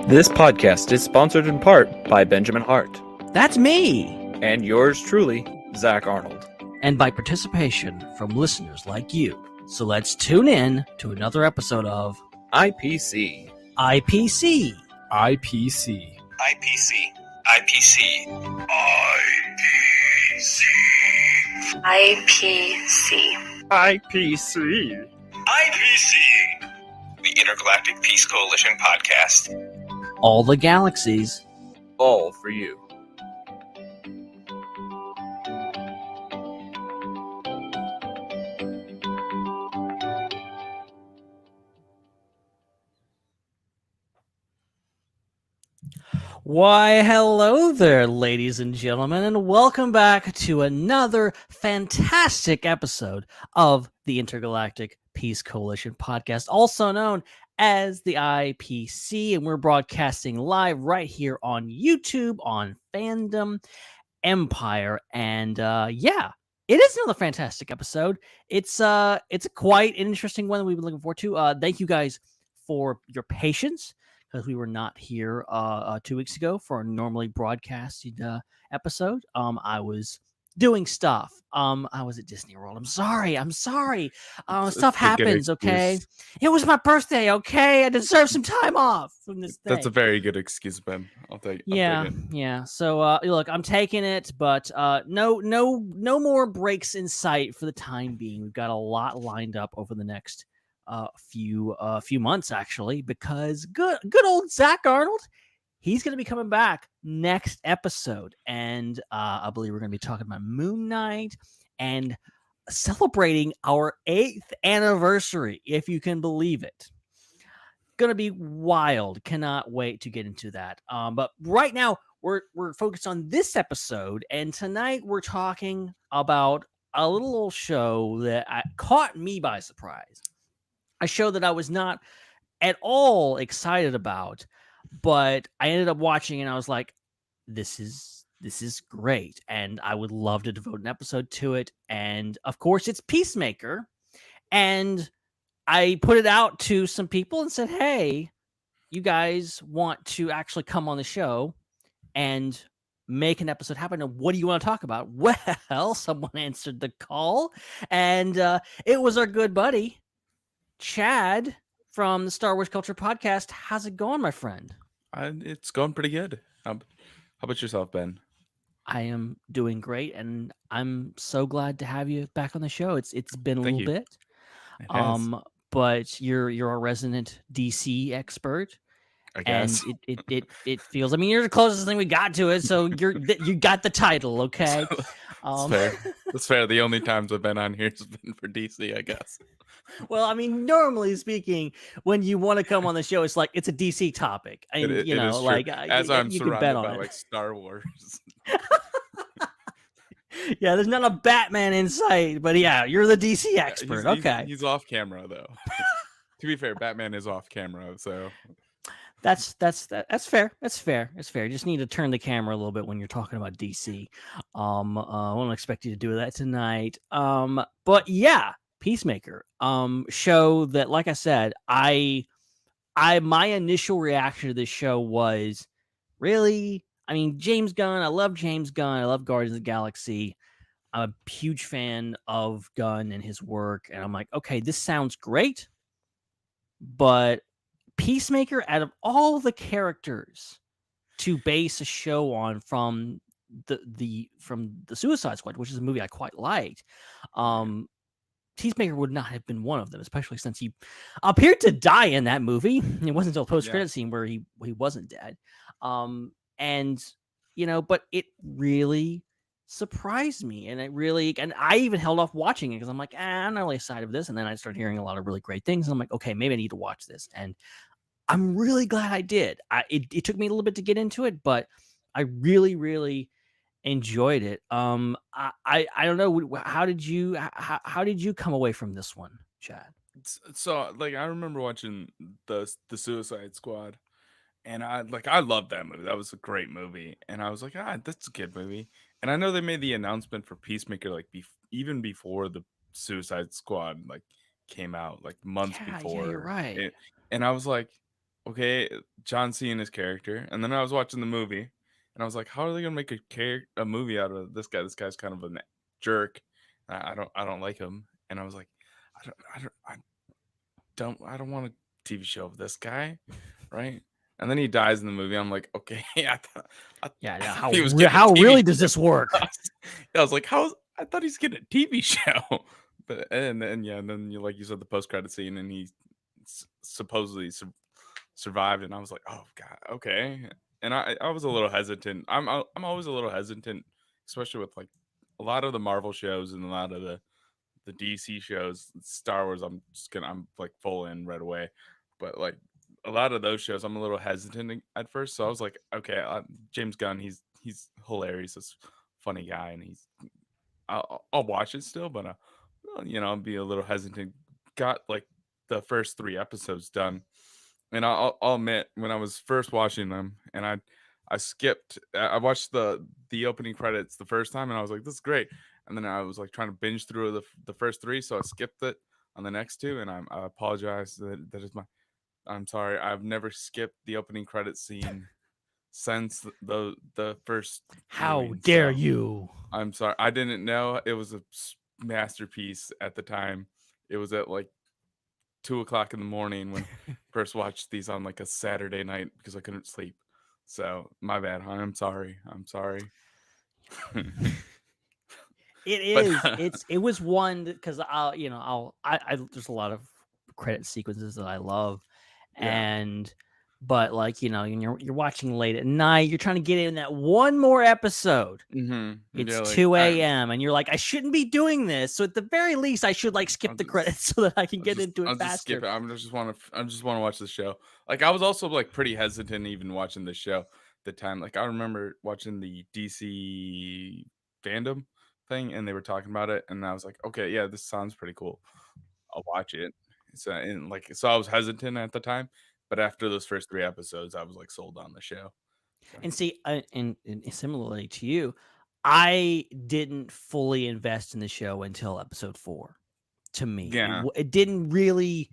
This podcast is sponsored in part by Benjamin Hart. That's me! And yours truly, Zach Arnold. And by participation from listeners like you. So let's tune in to another episode of IPC. IPC. IPC. IPC. IPC. IPC. IPC. IPC. IPC. The Intergalactic Peace Coalition podcast. All the galaxies. All for you. Why, hello there, ladies and gentlemen, and welcome back to another fantastic episode of the Intergalactic Peace Coalition podcast, also known as the IPC, and we're broadcasting live right here on YouTube, on Fandom Empire, and it is another fantastic episode. It's a quite an interesting one that we've been looking forward to. Thank you guys for your patience, because we were not here 2 weeks ago for our normally broadcasted episode. I was doing stuff. I was at Disney World. I'm sorry. Stuff happens, okay? It was my birthday, okay? I deserve some time off from this thing. That's a very good excuse, Ben. I'll take it. Yeah. So, look, I'm taking it, but no more breaks in sight for the time being. We've got a lot lined up over the next few months, actually, because good old Zach Arnold, he's going to be coming back next episode, and I believe we're going to be talking about Moon Knight and celebrating our 8th anniversary, if you can believe it. Going to be wild. Cannot wait to get into that. But right now we're focused on this episode, and tonight we're talking about a little old show that caught me by surprise. A show that I was not at all excited about, but I ended up watching and I was like, this is great, and I would love to devote an episode to it. And of course, it's Peacemaker. And I put it out to some people and said, hey, you guys want to actually come on the show and make an episode happen? And what do you want to talk about? Well, someone answered the call, and it was our good buddy Chad from the Star Wars Culture Podcast. How's it going, my friend? It's going pretty good. How about yourself, Ben? I am doing great, and I'm so glad to have you back on the show. It's been a little bit. But you're a resident DC expert. I guess. And it feels, I mean, you're the closest thing we got to it, so you got the title, okay? That's fair. That's fair. The only times I've been on here has been for DC, I guess. Well, I mean, normally speaking, when you want to come on the show, it's like it's a DC topic. And I'm surrounded by like Star Wars. Yeah, there's not a Batman in sight, but yeah, you're the DC expert. Okay. He's off camera though. To be fair, Batman is off camera, so That's fair. That's fair. You just need to turn the camera a little bit when you're talking about DC. I won't expect you to do that tonight. But yeah, Peacemaker. Show that, like I said, my initial reaction to this show was really, I mean, James Gunn. I love James Gunn. I love Guardians of the Galaxy. I'm a huge fan of Gunn and his work, and I'm like, okay, this sounds great, but Peacemaker, out of all the characters to base a show on from the Suicide Squad, which is a movie I quite liked, Peacemaker would not have been one of them, especially since he appeared to die in that movie. It wasn't until post-credit scene where he wasn't dead. And but it really surprised me, and I even held off watching it because I'm like, I'm not really excited of this. And then I started hearing a lot of really great things, and I'm like, okay, maybe I need to watch this. And I'm really glad I did. It took me a little bit to get into it, but I really, really enjoyed it. I don't know, how did you come away from this one, Chad? So like I remember watching the Suicide Squad, and I loved that movie. That was a great movie, and I was like, that's a good movie. And I know they made the announcement for Peacemaker like even before the Suicide Squad like came out like months Yeah, before. you're right. it, and I was like, okay, John Cena's character, and then I was watching the movie, and I was like, how are they gonna make a movie out of this guy? This guy's kind of a jerk. I don't like him, and I was like, I don't want a TV show of this guy, right? And then he dies in the movie. I'm like, okay, I thought How he was getting a how TV really does this work? I was like, I thought he's getting a TV show, but and then you like you said the post credit scene, and he supposedly survived, and I was like, oh god, okay. And I was a little hesitant. I'm always a little hesitant, especially with like a lot of the Marvel shows and a lot of the DC shows. Star Wars, I'm like full in right away, but like a lot of those shows, I'm a little hesitant at first. So I was like, okay, James Gunn, he's hilarious, this funny guy, and I'll watch it still, but I'll be a little hesitant. Got like the first 3 episodes done, and I'll admit, when I was first watching them, and I skipped. I watched the opening credits the first time, and I was like, this is great. And then I was like trying to binge through the first 3, so I skipped it on the next 2, and I apologize. That is I'm sorry. I've never skipped the opening credit scene since the first. How viewing, dare so you? I'm sorry. I didn't know it was a masterpiece at the time. It was at like 2:00 in the morning when I first watched these on like a Saturday night because I couldn't sleep. So my bad. I'm sorry. It But is. It was one because there's a lot of credit sequences that I love, yeah. but like when you're watching late at night, you're trying to get in that one more episode. Yeah, It's like 2 a.m. and you're like, I shouldn't be doing this. So at the very least, I should like skip I'll the just credits so that I can get into I'll it just skip faster. it. I just want to watch the show. Like I was also like pretty hesitant even watching the show at the time. Like I remember watching the DC fandom thing, and they were talking about it, and I was like, okay, yeah, this sounds pretty cool. I'll watch it. So I was hesitant at the time, but after those first 3 episodes, I was like sold on the show. So, And see, and similarly to you, I didn't fully invest in the show until episode 4. To me, yeah. it didn't really.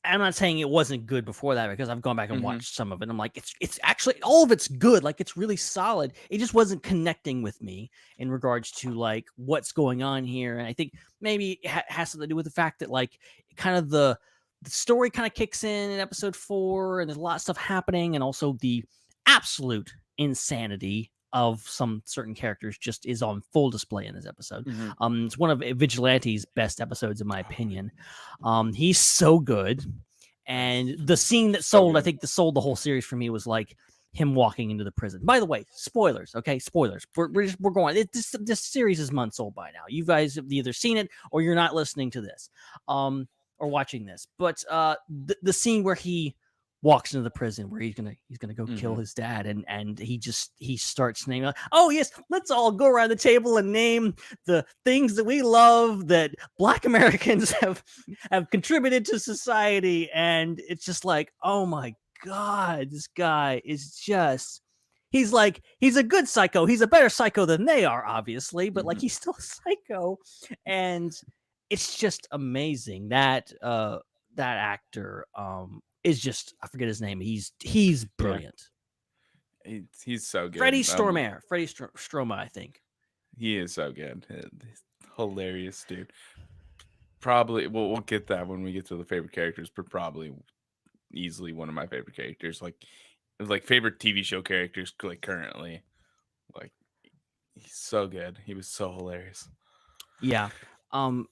I'm not saying it wasn't good before that because I've gone back and Mhm. watched some of it. I'm like, it's actually all of it's good. Like it's really solid. It just wasn't connecting with me in regards to like what's going on here. And I think maybe it has something to do with the fact that like kind of the story kind of kicks in episode 4, and there's a lot of stuff happening, and also the absolute insanity of some certain characters just is on full display in this episode. Mhm. It's one of Vigilante's best episodes, in my Oh, opinion. He's so good. And the scene that so sold, I good. think, sold the whole series for me was like him walking into the prison. By the way, spoilers, okay? Spoilers. We're going. This series is months old by now. You guys have either seen it or you're not listening to this, or watching this. But the scene where he walks into the prison, where he's gonna go kill Mhm. his dad, and he starts naming, like, oh yes, let's all go around the table and name the things that we love that Black Americans have contributed to society. And it's just like, oh my god, this guy is just he's a good psycho. He's a better psycho than they are, obviously, but like Mhm. he's still a psycho. And it's just amazing that that actor is just, I forget his name. He's brilliant. He's so good. Freddie Stroma, I think. He is so good. He's hilarious, dude. Probably we'll get that when we get to the favorite characters, but probably easily one of my favorite characters. Like favorite TV show characters like currently. Like he's so good. He was so hilarious. Yeah. And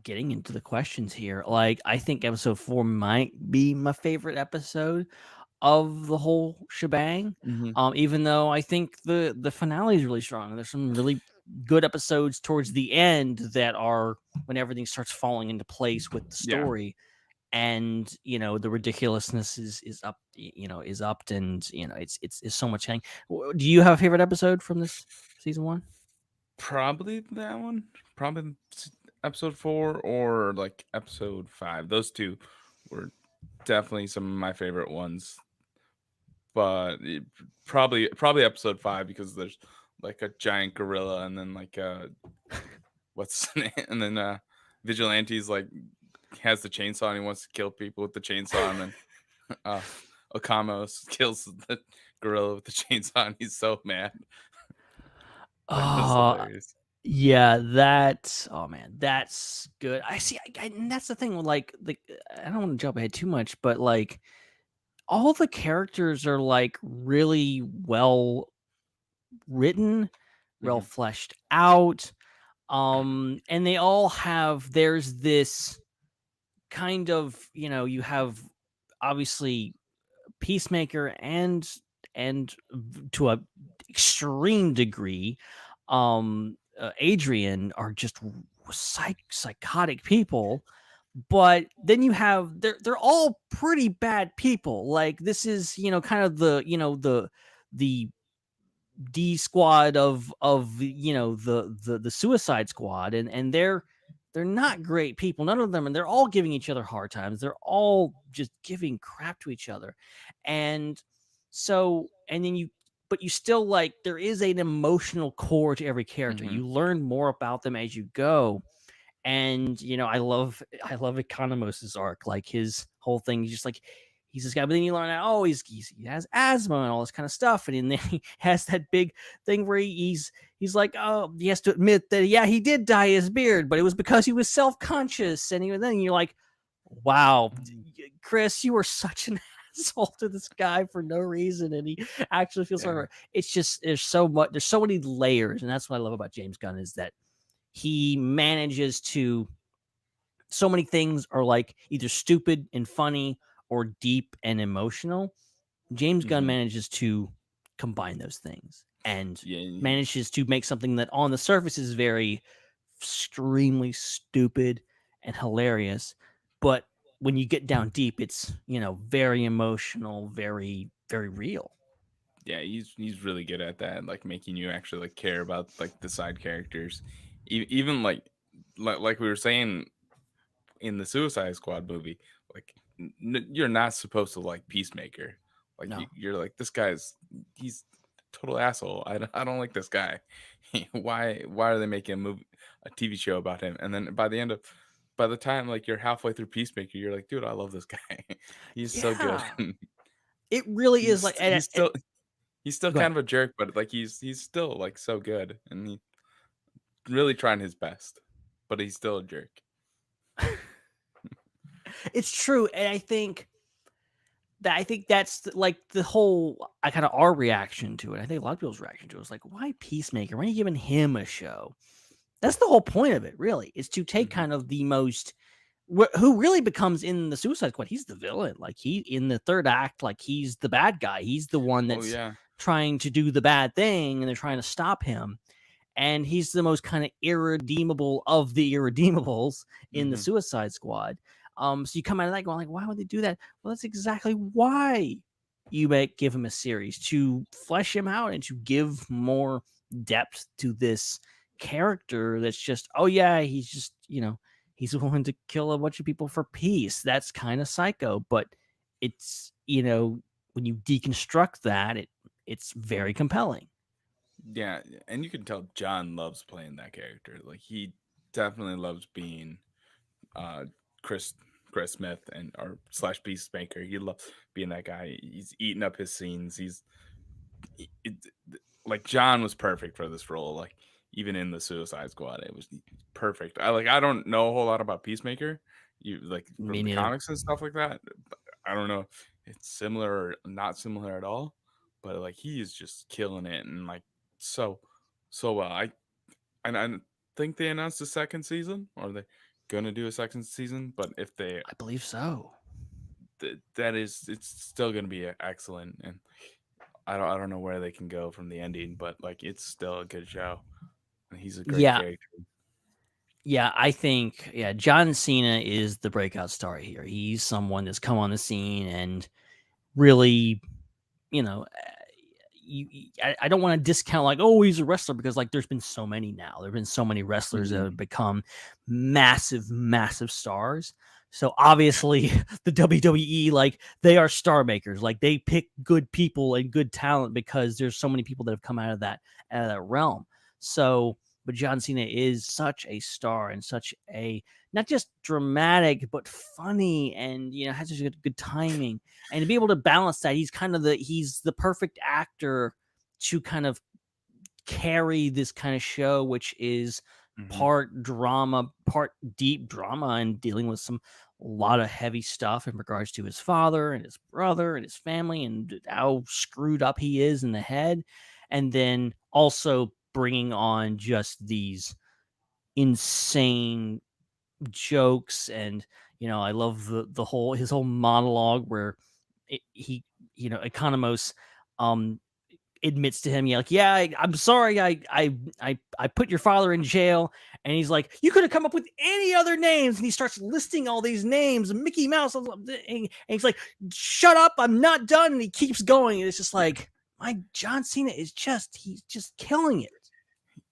getting into the questions here, like I think episode 4 might be my favorite episode of the whole shebang. Mhm. Even though I think the finale is really strong. There's some really good episodes towards the end that are when everything starts falling into place with the Yeah. story. And the ridiculousness is up, is upped, and it's so much hang. Do you have a favorite episode from this season 1? Probably that one. Probably episode 4 or like episode 5. Those 2 were definitely some of my favorite ones. But probably episode 5 because there's like a giant gorilla, and then like what's and then Vigilante's like has the chainsaw and he wants to kill people with the chainsaw, and then Okamos kills the gorilla with the chainsaw, and he's so mad. That's hilarious. Yeah, oh man, that's good. I see, and that's the thing with like I don't want to jump ahead too much, but like all the characters are like really well written, well Mhm. fleshed out, and they all there's this kind of, you have obviously Peacemaker and to a extreme degree, Adrian are just psychotic people. But then you have they're all pretty bad people. Like this is kind of the D squad of the Suicide Squad, and they're not great people, none of them, and they're all giving each other hard times. They're all just giving crap to each other, and then but you still like there is an emotional core to every character. Mhm. You learn more about them as you go, and I love Economos's arc, like his whole thing. He's just like he's this guy, but then you learn out, he has asthma and all this kind of stuff, and then he has that big thing where he's like, oh, he has to admit that he did dye his beard, but it was because he was self-conscious, and then you're like, wow, Chris, you were such an asshole to this guy for no reason, and he actually feels sorry. It's just there's so many layers, and that's what I love about James Gunn, is that he manages to, so many things are like either stupid and funny or deep and emotional. James Gunn Mhm. manages to combine those things and Yeah. manages to make something that on the surface is very extremely stupid and hilarious, but when you get down deep, it's very emotional, very very real. Yeah, he's really good at that, like making you actually like care about like the side characters, even like we were saying in the Suicide Squad movie, like you're not supposed to like Peacemaker, like No. you're like he's a total asshole. I don't like this guy. Why are they making a TV show about him? And then by the time like you're halfway through Peacemaker, you're like, dude, I love this guy. He's so good. Yeah, it really is like, he's still go ahead. kind of a jerk, but like he's still like so good, and he really trying his best, but he's still a jerk. It's true, and I think that's like the whole kind of our reaction to it. I think a lot of people's reaction to it was like, why Peacemaker? Why are you giving him a show? That's the whole point of it, really, is to take kind of the most who really becomes in the Suicide Squad. He's the villain. Like he in the third act, like he's the bad guy. He's the one Oh that's yeah. trying to do the bad thing, and they're trying to stop him. And he's the most kind of irredeemable of the irredeemables in the Mhm. Suicide Squad. So you come out of that going like, why would they do that? Well, that's exactly why you might give him a series, to flesh him out and to give more depth to this character that's just, oh yeah, he's just, he's willing to kill a bunch of people for peace. That's kind of psycho, but it's, when you deconstruct that, it's very compelling. Yeah, and you can tell John loves playing that character. Like he definitely loves being uh Chris Chris Smith and or slash Peacemaker. He loves being that guy. He's eating up his scenes. It, like John was perfect for this role. Like even in the Suicide Squad, it was perfect. I don't know a whole lot about Peacemaker. You like Me from the neither. comics and stuff like that. I don't know if it's similar or not similar at all. But like he is just killing it and like so well. I think they announced a second season, or they're gonna do a second season. But if they I believe so. it's still gonna be excellent, and I don't know where they can go from the ending, but like it's still a good show, and he's a great Yeah. character. Yeah, I think John Cena is the breakout star here. He's someone that's come on the scene and really, you know, I don't want to discount like, oh, he's a wrestler, because like there's been so many now. There've been so many wrestlers that have become massive, massive stars. So obviously the WWE, like they are star makers. Like they pick good people and good talent because there's so many people that have come out of that realm. So, but John Cena is such a star and such a not just dramatic but funny, and has such good timing, and to be able to balance that, he's the perfect actor to kind of carry this kind of show, which is part drama, part deep drama, and dealing with a lot of heavy stuff in regards to his father and his brother and his family and how screwed up he is in the head, and then also bringing on just these insane jokes. And I love his whole monologue where he Economos admits to him, I'm sorry, I put your father in jail. And he's like, you could have come up with any other names. And he starts listing all these names, Mickey Mouse, and he's like, shut up, I'm not done. And he keeps going, and it's just like, my John Cena he's just killing it.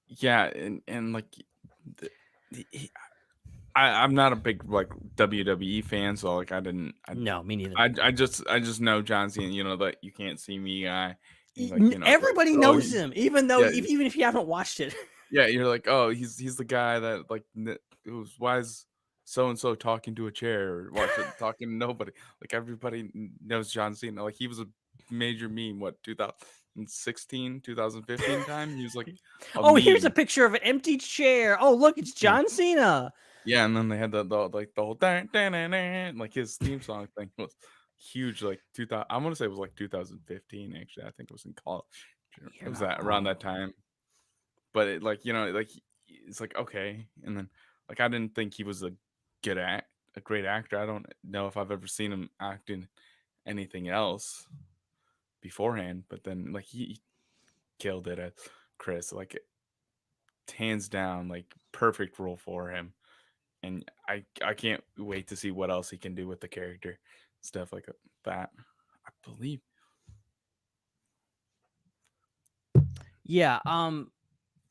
Yeah, and like I'm not a big like WWE fan, so like No, me neither. I just know John Cena, that you can't see me guy. Like, everybody knows him, even if you haven't watched it. Yeah, you're like, oh, he's the guy that like why is so and so talking to a chair or talking to nobody? Like everybody knows John Cena. Like he was a major meme. What 2016, 2015 time? He was like, here's a picture of an empty chair. Oh, look, it's John Cena. Yeah, and then they had the whole like his theme song thing was huge. Like 2000, I want to say it was like 2015. Actually, I think it was in college. It was around that time. But it it's like okay, and then like I didn't think he was a great actor. I don't know if I've ever seen him act in anything else beforehand. But then like he killed it at Chris. Like hands down, like perfect role for him. And I can't wait to see what else he can do with the character, stuff like that. I believe. Yeah.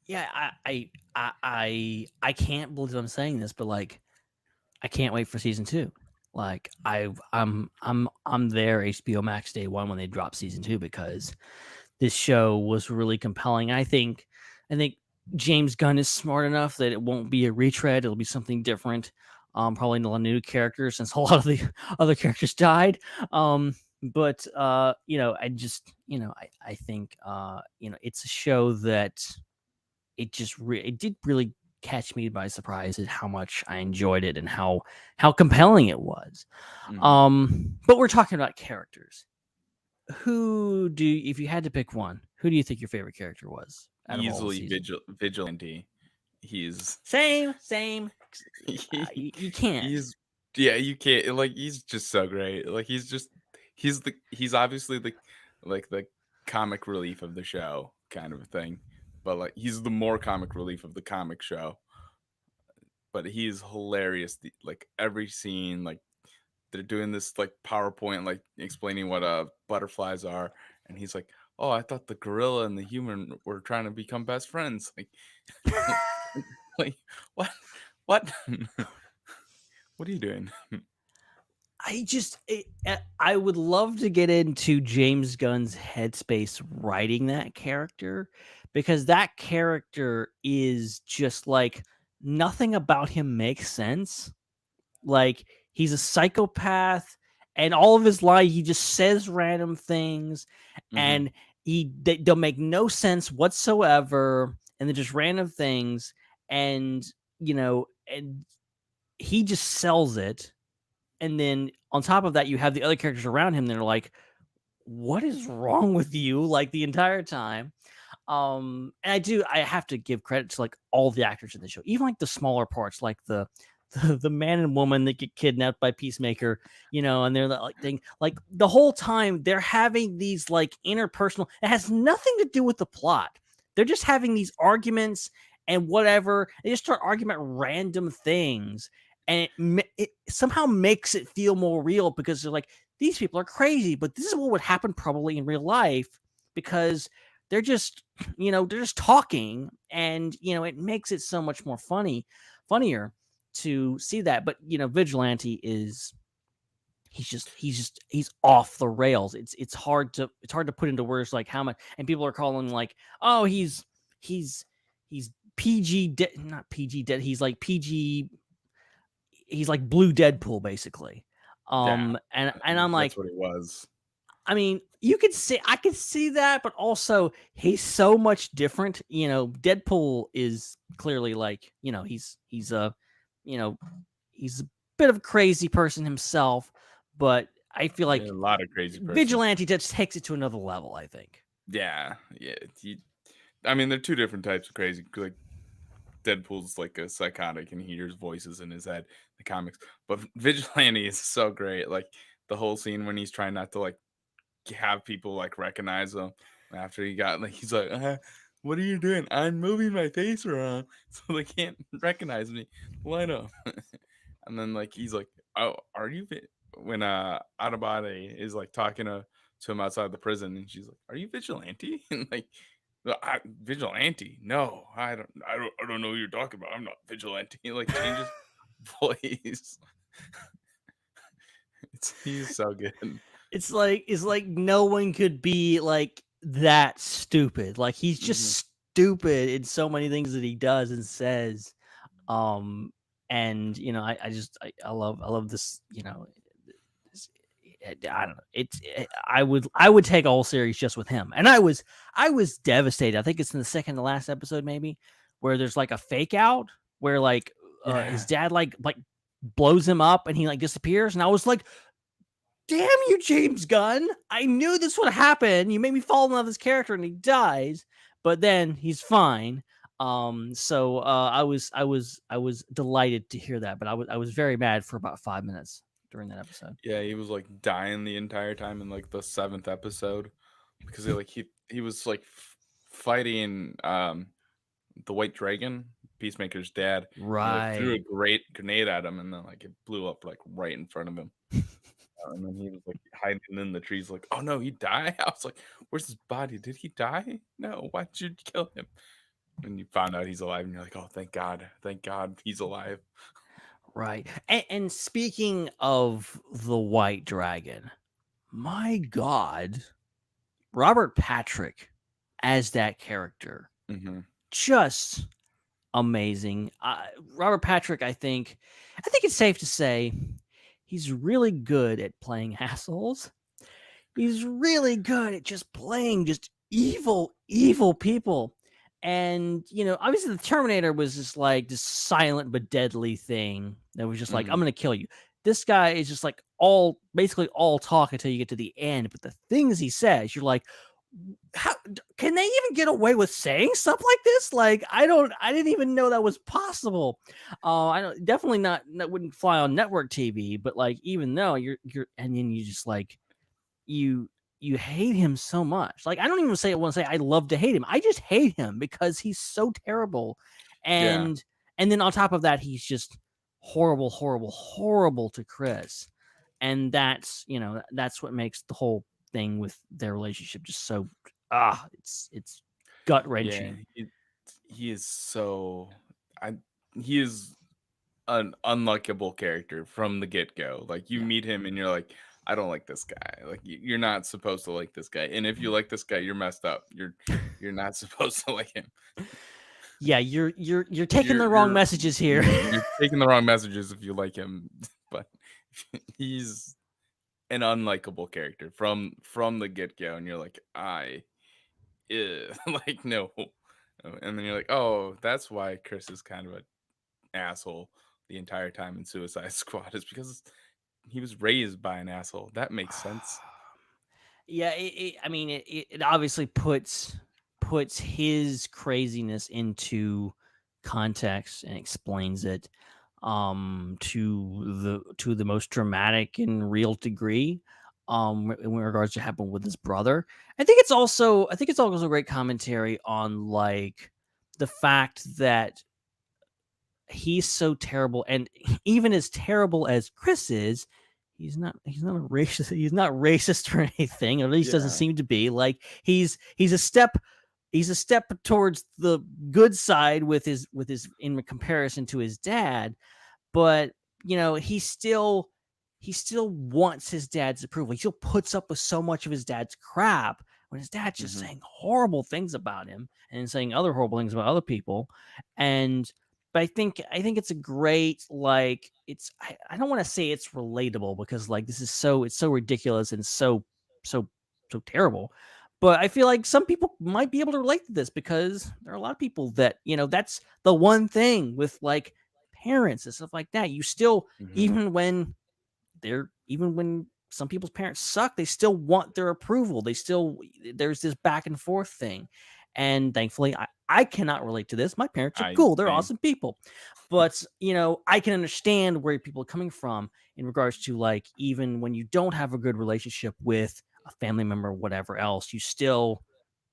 Yeah. I can't believe I'm saying this, but like, I can't wait for season 2. Like I'm there HBO Max day 1 when they drop season 2, because this show was really compelling. I think James Gunn is smart enough that it won't be a retread. It'll be something different. Probably a lot of new characters, since a lot of the other characters died. But I just, I think, it's a show that it did really catch me by surprise at how much I enjoyed it and how compelling it was. But we're talking about characters. If you had to pick one, who do you think your favorite character was? Easily Vigilante. He's same. You can't. You can't. Like he's just so great. Like he's obviously the comic relief of the show kind of a thing, but like he's the more comic relief of the comic show. But he's hilarious. Like every scene, like they're doing this like PowerPoint, like explaining what butterflies are, and he's like, oh, I thought the gorilla and the human were trying to become best friends. Like, like what? What are you doing? I would love to get into James Gunn's headspace writing that character, because that character is just like, nothing about him makes sense. Like, he's a psychopath, and all of his life he just says random things, and they don't make no sense whatsoever, and they're just random things, and and he just sells it. And then on top of that, you have the other characters around him that are like, what is wrong with you? Like the entire time. And I have to give credit to like all the actors in the show, even like the smaller parts, like the man and woman that get kidnapped by Peacemaker, and they're like the whole time they're having these like interpersonal, it has nothing to do with the plot. They're just having these arguments and whatever. They just start arguing about random things. And it somehow makes it feel more real, because they're like, these people are crazy, but this is what would happen probably in real life, because they're just, they're just talking, and, it makes it so much more funnier to see that. But, Vigilante he's off the rails. It's hard to put into words like how much, and people are calling like, oh, he's PG, not PG dead. He's like PG he's like blue Deadpool basically. And I'm like, that's what it was. I mean, I could see that, but also he's so much different. You know, Deadpool is clearly like, you know, he's a bit of a crazy person himself, but I feel like A lot of crazy persons. Vigilante just takes it to another level, I think. Yeah. I mean, they're two different types of crazy. Like Deadpool's like a psychotic and he hears voices in his head, the comics. But Vigilante is so great. Like the whole scene when he's trying not to like have people like recognize him after he got like he's like, what are you doing? I'm moving my face around so they can't recognize me. Line up. And then like he's like, oh, are you when Autobot is like talking to him outside the prison and she's like, are you Vigilante? And like, Vigilante? No, I don't know who you're talking about. I'm not Vigilante. Like changes voice. He's so good. It's like no one could be like that stupid. Like he's just stupid in so many things that he does and says. And you know, I love this, you know, I don't know. I would take a whole series just with him. And I was devastated. I think it's in the second to last episode, maybe, where there's like a fake out where like his dad like blows him up and he like disappears. And I was like, damn you, James Gunn. I knew this would happen. You made me fall in love with this character and he dies, but then he's fine. So I was delighted to hear that, but I was very mad for about 5 minutes during that episode. Yeah, he was like dying the entire time in like the 7th episode because he was like fighting the White Dragon, Peacemaker's dad. Right. He, like, threw a great grenade at him and then like it blew up like right in front of him. And then he was like hiding in the trees, like, oh no, he died. I was like, where's his body? Did he die? No, why'd you kill him? And you found out he's alive, and you're like, oh, thank God he's alive. Right. And speaking of the White Dragon, my God, Robert Patrick as that character, just amazing. Robert Patrick, I think it's safe to say he's really good at playing assholes. He's really good at just playing just evil people. And, you know, obviously the Terminator was just like this silent but deadly thing that was just like, I'm going to kill you. This guy is just like basically all talk until you get to the end. But the things he says, you're like, how can they even get away with saying stuff like this? Like, I didn't even know that was possible. I don't, definitely not, that wouldn't fly on network TV, but like, even though you're, and then you just like, you hate him so much. Like, I don't even want to say I love to hate him. I just hate him because he's so terrible. And then on top of that, he's just horrible to Chris. And that's, you know, that's what makes the whole thing with their relationship just so it's gut wrenching. Yeah, he is so he is an unlikable character from the get-go. Like you meet him and you're like, I don't like this guy. Like you're not supposed to like this guy. And if you like this guy, you're messed up. You're not supposed to like him. Yeah, you're taking the wrong messages here. You're taking the wrong messages if you like him. But he's an unlikable character from the get-go, and you're like, like no. And then you're like, oh, that's why Chris is kind of an asshole the entire time in Suicide Squad, is because he was raised by an asshole. That makes sense. Yeah, I mean, it obviously puts his craziness into context and explains it to the most dramatic and real degree in regards to what happened with his brother. I think it's also a great commentary on like the fact that he's so terrible, and even as terrible as Chris is, he's not a racist. He's not racist or anything. At least doesn't seem to be. Like he's a step towards the good side with his in comparison to his dad. But you know, he still wants his dad's approval. He still puts up with so much of his dad's crap when his dad's just saying horrible things about him and saying other horrible things about other people. but I think it's a great, like, it's I don't want to say it's relatable because like this is it's so ridiculous and so terrible. But I feel like some people might be able to relate to this because there are a lot of people that, that's the one thing with like parents and stuff like that. You still, even when some people's parents suck, they still want their approval. There's this back and forth thing. And thankfully, I cannot relate to this. My parents are cool. They're awesome people. But, I can understand where people are coming from in regards to like, even when you don't have a good relationship with a family member or whatever else,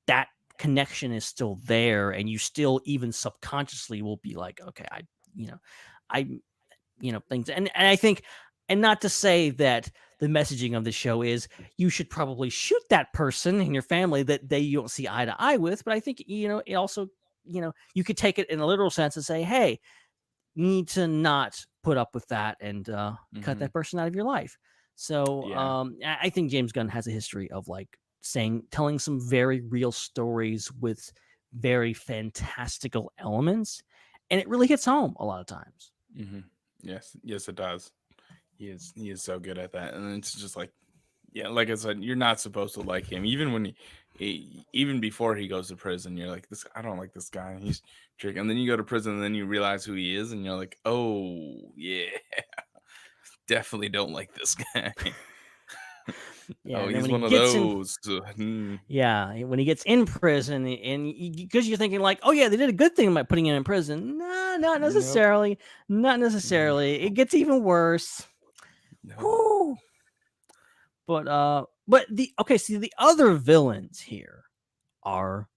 that connection is still there. And you still even subconsciously will be like, okay, things. And I think, and not to say that the messaging of the show is you should probably shoot that person in your family that you don't see eye to eye with. But I think, it also, you could take it in a literal sense and say, hey, you need to not put up with that and cut that person out of your life. So I think James Gunn has a history of like telling some very real stories with very fantastical elements. And it really hits home a lot of times. Yes, it does. He is so good at that, and it's just like, yeah, like I said, you're not supposed to like him, even when even before he goes to prison. You're like, I don't like this guy. He's trick, and then you go to prison, and then you realize who he is, and you're like, oh yeah, definitely don't like this guy. Yeah, he's one of those. Yeah, when he gets in prison, and because you're thinking like, oh yeah, they did a good thing by putting him in prison. No, not necessarily. Nope. Not necessarily. It gets even worse. Nope. But the other villains here are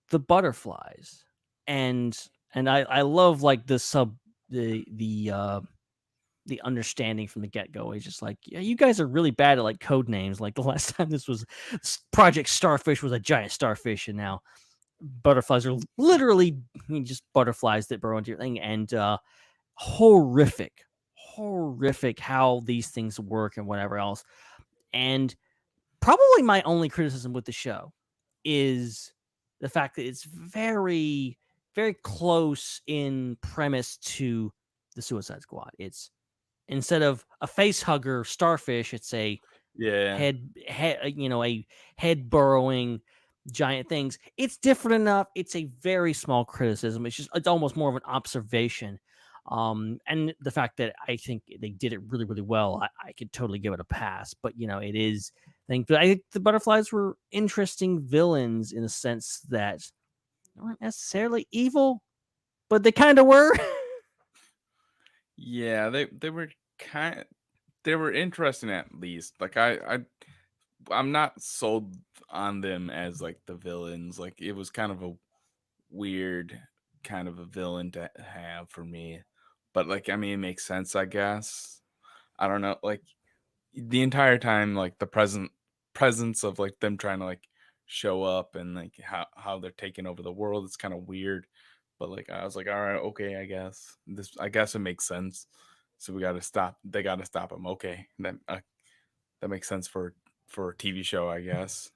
the butterflies, and I love like the understanding from the get-go is just like, yeah, you guys are really bad at like code names. Like the last time this was Project Starfish was a giant starfish, and now butterflies are literally just butterflies that burrow into your thing. And horrific how these things work and whatever else. And probably my only criticism with the show is the fact that it's very, very close in premise to the Suicide Squad. It's, instead of a face hugger starfish, it's a a head burrowing giant things. It's different enough. It's a very small criticism. It's almost more of an observation. And the fact that I think they did it really, really well, I could totally give it a pass. But it is. I think the butterflies were interesting villains in the sense that they weren't necessarily evil, but they kind of were. Yeah, they were they were interesting at least. Like I'm not sold on them as like the villains. Like it was kind of a weird kind of a villain to have for me. But like, I mean, it makes sense, I guess. I don't know, like the entire time, like the presence of like them trying to like show up and like how they're taking over the world, it's kind of weird. But like I was like, all right, okay, I guess it makes sense. So they got to stop him. Okay, that makes sense for a TV show, I guess.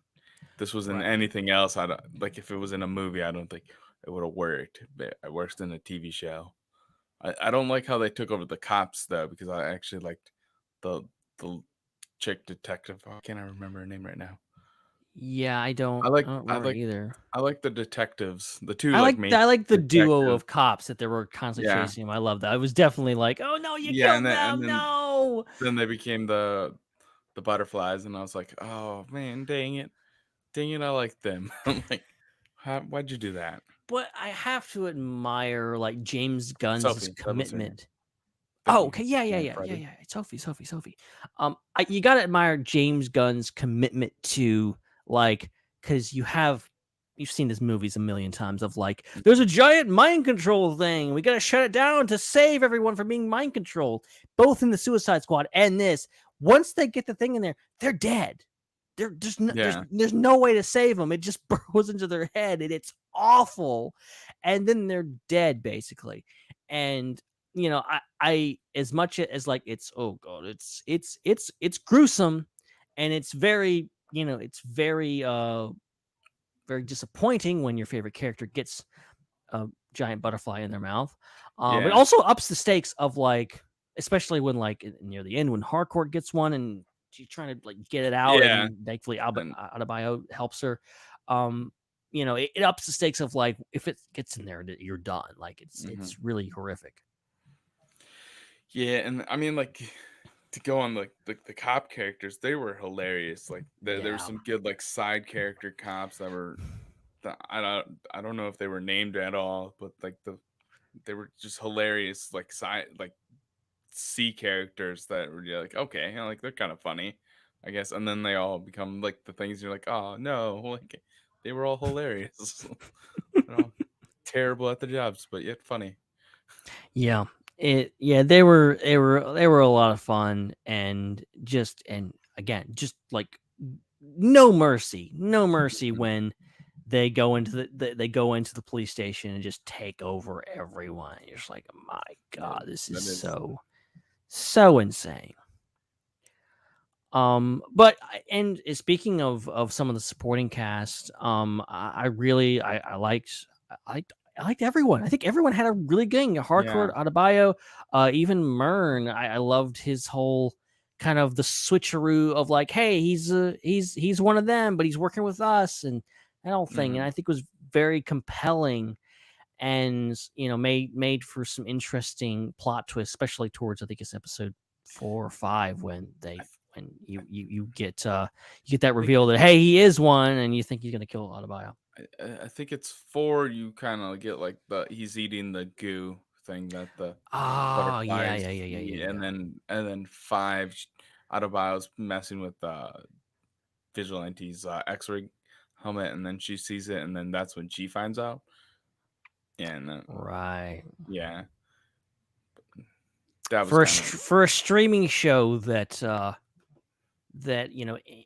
This was in anything else, I don't like. If it was in a movie, I don't think it would have worked. But it works in a TV show. I don't like how they took over the cops though, because I actually liked the chick detective. Oh, I can't remember her name right now. Yeah, I don't remember either. I like the detectives. The two I like the detectives. duo of cops that they were constantly chasing him. I love that. I was definitely like, oh no, you killed them. No. Then they became the butterflies, and I was like, oh man, dang it, I like them. I'm like, why'd you do that? But I have to admire like James Gunn's commitment. Oh, okay, yeah. It's Sophie. You gotta admire James Gunn's commitment to like, because you've seen these movies a million times of like, there's a giant mind control thing. We gotta shut it down to save everyone from being mind controlled. Both in the Suicide Squad and this, once they get the thing in there, they're dead. There's no way to save them. It just burrows into their head, and it's awful. And then they're dead basically. And I as much as like it's, oh god, it's gruesome, and it's very it's very very disappointing when your favorite character gets a giant butterfly in their mouth. It Yeah. also ups the stakes of like, especially when like near the end when Harcourt gets one and she's trying to like get it out, Yeah. and thankfully And Adebayo helps her. It ups the stakes of like if it gets in there, you're done. Like it's really horrific. yeah, and I mean, like, to go on like the cop characters, they were hilarious. Like there were Yeah. some good like side character cops that were I don't know if they were named at all, but like they were just hilarious like side like C characters that were like, okay, you know, like they're kind of funny, I guess, and then they all become like the things you're like, oh no, like they were all hilarious. They're all terrible at their jobs, but yet funny. Yeah. They were a lot of fun, and again, just like no mercy when they go into the police station and just take over everyone. You're just like, my God, this That is is so insane. But and speaking of some of the supporting cast, I liked everyone. I think everyone had a really good game. Harcourt, Adebayo, even Mern. I loved his whole kind of the switcheroo of like, hey, he's one of them, but he's working with us, and that whole thing. And I think was very compelling, and made for some interesting plot twists, especially towards I think it's episode 4 or 5 when you get that reveal that hey, he is one, and you think he's gonna kill Adebayo. I think it's 4. You kind of get like he's eating the goo thing that the butterflies eat, and then 5, Adebayo's messing with Vigilante's X-ray helmet, and then she sees it, and then that's when she finds out. Yeah, and then, Right. Yeah. That was for a streaming show that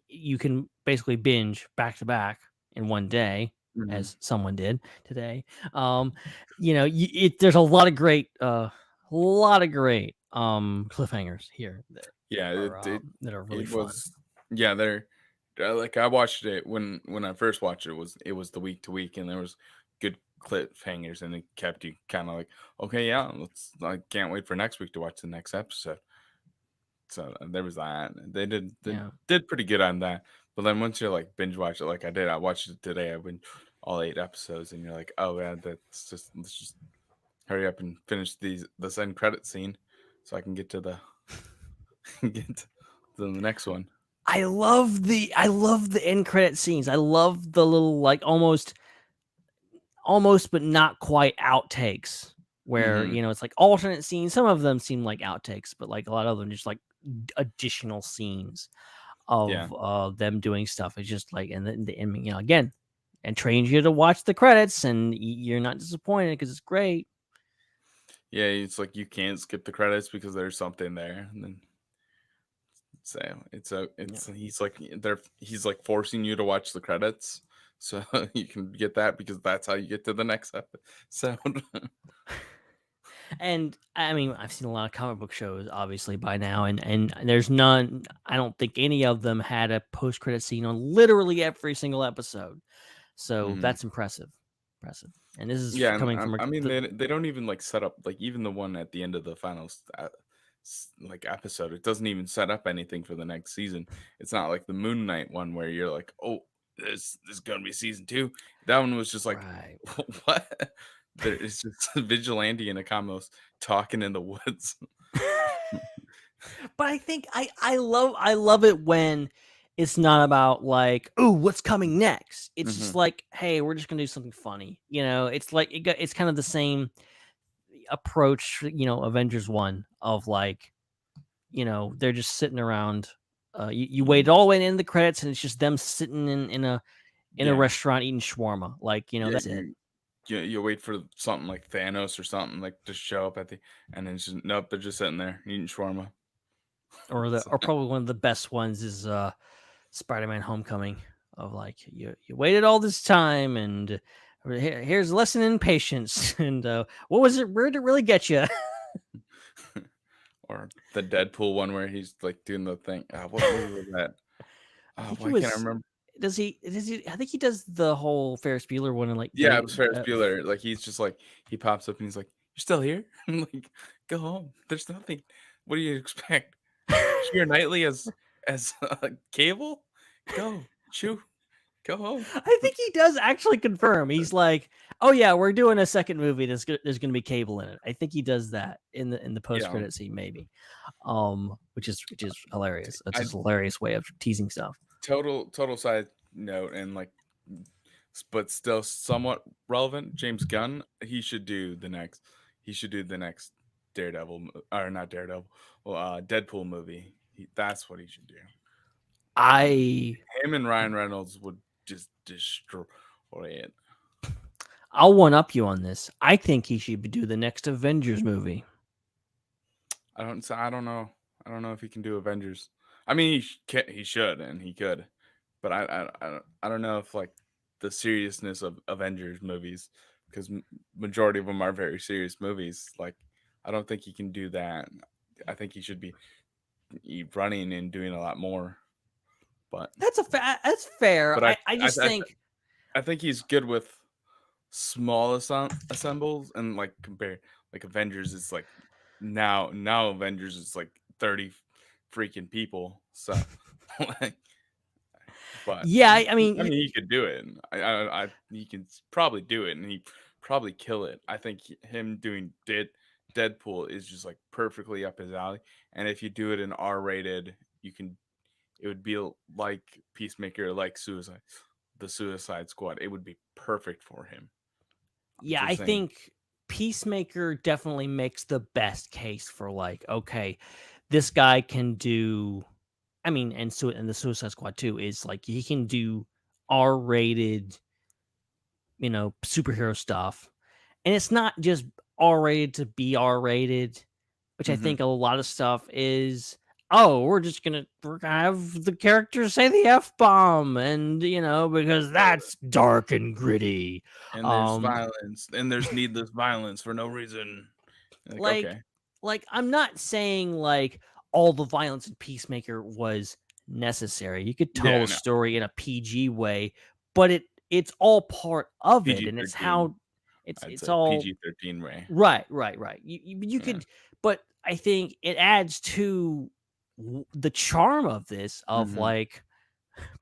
you can basically binge back to back in one day, as someone did today. There's a lot of great cliffhangers here that are really fun. They're like, I watched it when I first watched it. It was the week to week, and there was good cliffhangers, and it kept you kind of like, okay, yeah, I can't wait for next week to watch the next episode. So there was that. They did pretty good on that. But then once you're like binge watch it, like I did, I watched it today. I went all 8 episodes, and you're like, oh yeah, let's just hurry up and finish this end credit scene, so I can get to the the next one. I love the end credit scenes. I love the little like almost but not quite outtakes where it's like alternate scenes. Some of them seem like outtakes, but like a lot of them just like additional scenes of them doing stuff. It's just like, and then again, and trains you to watch the credits, and you're not disappointed because it's great. Yeah, it's like you can't skip the credits because there's something there, and then he's like forcing you to watch the credits so you can get that, because that's how you get to the next episode. And I mean, I've seen a lot of comic book shows, obviously, by now, and there's none. I don't think any of them had a post-credit scene on literally every single episode. So that's impressive. And this is coming from. I mean, they don't even like set up, like, even the one at the end of the final like episode. It doesn't even set up anything for the next season. It's not like the Moon Knight one where you're like, oh, this is gonna be season 2. That one was just like, what? It's just Vigilante and Akamos talking in the woods. But I think I love it when it's not about like, oh, what's coming next. It's just like, hey, we're just gonna do something funny. It's like it's kind of the same approach. Avengers 1 of like, they're just sitting around. You wait all the way in the credits, and it's just them sitting in a restaurant eating shawarma. Like, that's it. You wait for something like Thanos or something like to show up and then just, nope, they're just sitting there eating shawarma. Or probably one of the best ones is Spider-Man: Homecoming, of like, you waited all this time, and here's a lesson in patience. And what was it? Where did it really get you? Or the Deadpool one where he's like doing the thing. What movie was that? Why can't I remember? Does he? I think he does the whole Ferris Bueller one, and like, yeah, it was Ferris Bueller. Like, he's just like, he pops up and he's like, You're still here? I'm like, go home. There's nothing. What do you expect? Keira Knightley as Cable? Go, chew, go home. I think he does actually confirm. He's like, "Oh yeah, we're doing a second movie. There's going to be Cable in it." I think he does that in the post credit scene, maybe. Which is hilarious. That's just a hilarious way of teasing stuff. Total side note, and like, but still somewhat relevant. James Gunn, he should do the next. He should do the next or not Daredevil. Well, Deadpool movie. That's what he should do. Him and Ryan Reynolds would just destroy it. I'll one up you on this. I think he should do the next Avengers movie. I don't know. I don't know if he can do Avengers. I mean, he should and he could, but I don't know if like the seriousness of Avengers movies, because majority of them are very serious movies. Like, I don't think he can do that. I think he should be running and doing a lot more. But that's fair. But I just think I think he's good with small assembles, and like compare like Avengers is like now Avengers is like 30 freaking people. So like, but yeah, I mean he could do it. He can probably do it, and he probably kill it. I think him doing Deadpool is just like perfectly up his alley. And if you do it in R-rated, it would be like Peacemaker, like the Suicide Squad. It would be perfect for him. Yeah, I think Peacemaker definitely makes the best case for like, okay, this guy can do. I mean, and the Suicide Squad too is like he can do R-rated, superhero stuff, and it's not just R-rated to be R-rated, which I think a lot of stuff is. Oh, we're gonna have the characters say the F-bomb, and because that's dark and gritty. And there's violence, and there's needless violence for no reason. Okay. Like I'm not saying like all the violence in Peacemaker was necessary. You could tell a story in a PG way, but it's all part of it, and it's how it's all PG-13 way. Right. You could, but I think it adds to the charm of this of like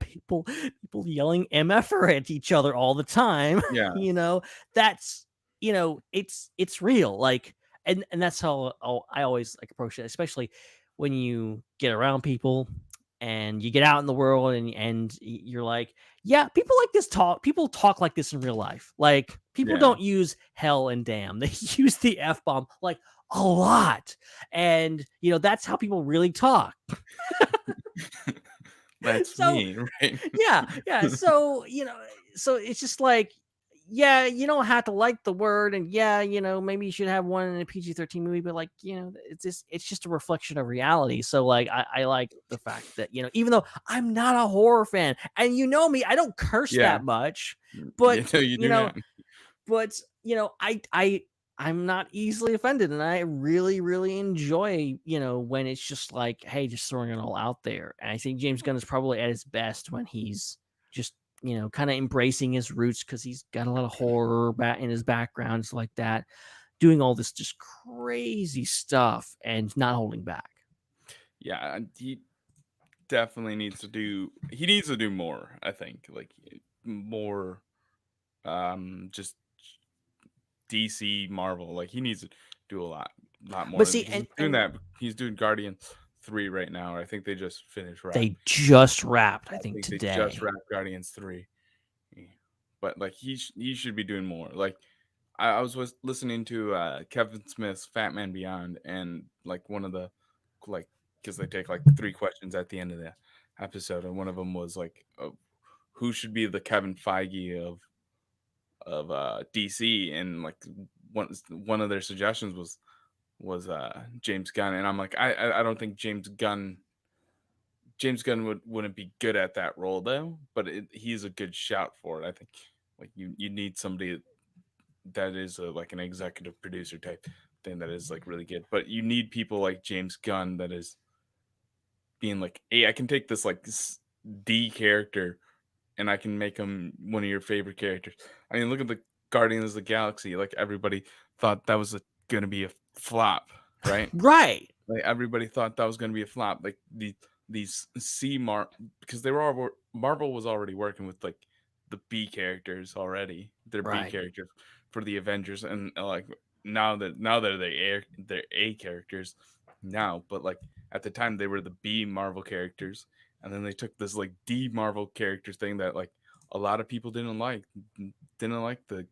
people yelling MFer at each other all the time. Yeah. That's it's real. Like and that's how I always like approach it, especially when you get around people and you get out in the world and you're like, yeah, people talk like this in real life. Like people don't use hell and damn. They use the F-bomb like a lot. And that's how people really talk. That's me, right? Yeah. So, so it's just like, yeah, you don't have to like the word, and maybe you should have one in a PG-13 movie, but like, it's just a reflection of reality. So like I like the fact that, even though I'm not a horror fan, and me, I don't curse that much, but but I'm not easily offended, and I really, really enjoy, when it's just like, hey, just throwing it all out there. And I think James Gunn is probably at his best when he's just, kind of embracing his roots, because he's got a lot of horror in his background, like that, doing all this just crazy stuff and not holding back. Yeah, he definitely needs to do. He needs to do more. I think like more, just DC Marvel. Like he needs to do a lot more. But see, he's doing that. He's doing Guardians 3 right now. I think they just finished. They just wrapped. I think today. They just wrapped Guardians 3. But like he should be doing more. Like I was listening to Kevin Smith's Fat Man Beyond, and like one of the because they take like 3 questions at the end of the episode, and one of them was like, who should be the Kevin Feige of DC, and like one of their suggestions was James Gunn, and I'm like, I don't think James Gunn wouldn't be good at that role though, but he's a good shout for it. I think like you need somebody that is like an executive producer type thing that is like really good, but you need people like James Gunn that is being like, hey, I can take this like D character and I can make him one of your favorite characters. I mean, look at the Guardians of the Galaxy. Like everybody thought that was a gonna be a flop, right? Right. Like everybody thought that was gonna be a flop. Like these because they were all Marvel was already working with like the B characters already. They're B Right. characters for the Avengers, and like now that they're A characters now, but like at the time they were the B Marvel characters, and then they took this like D Marvel characters thing that like a lot of people didn't like the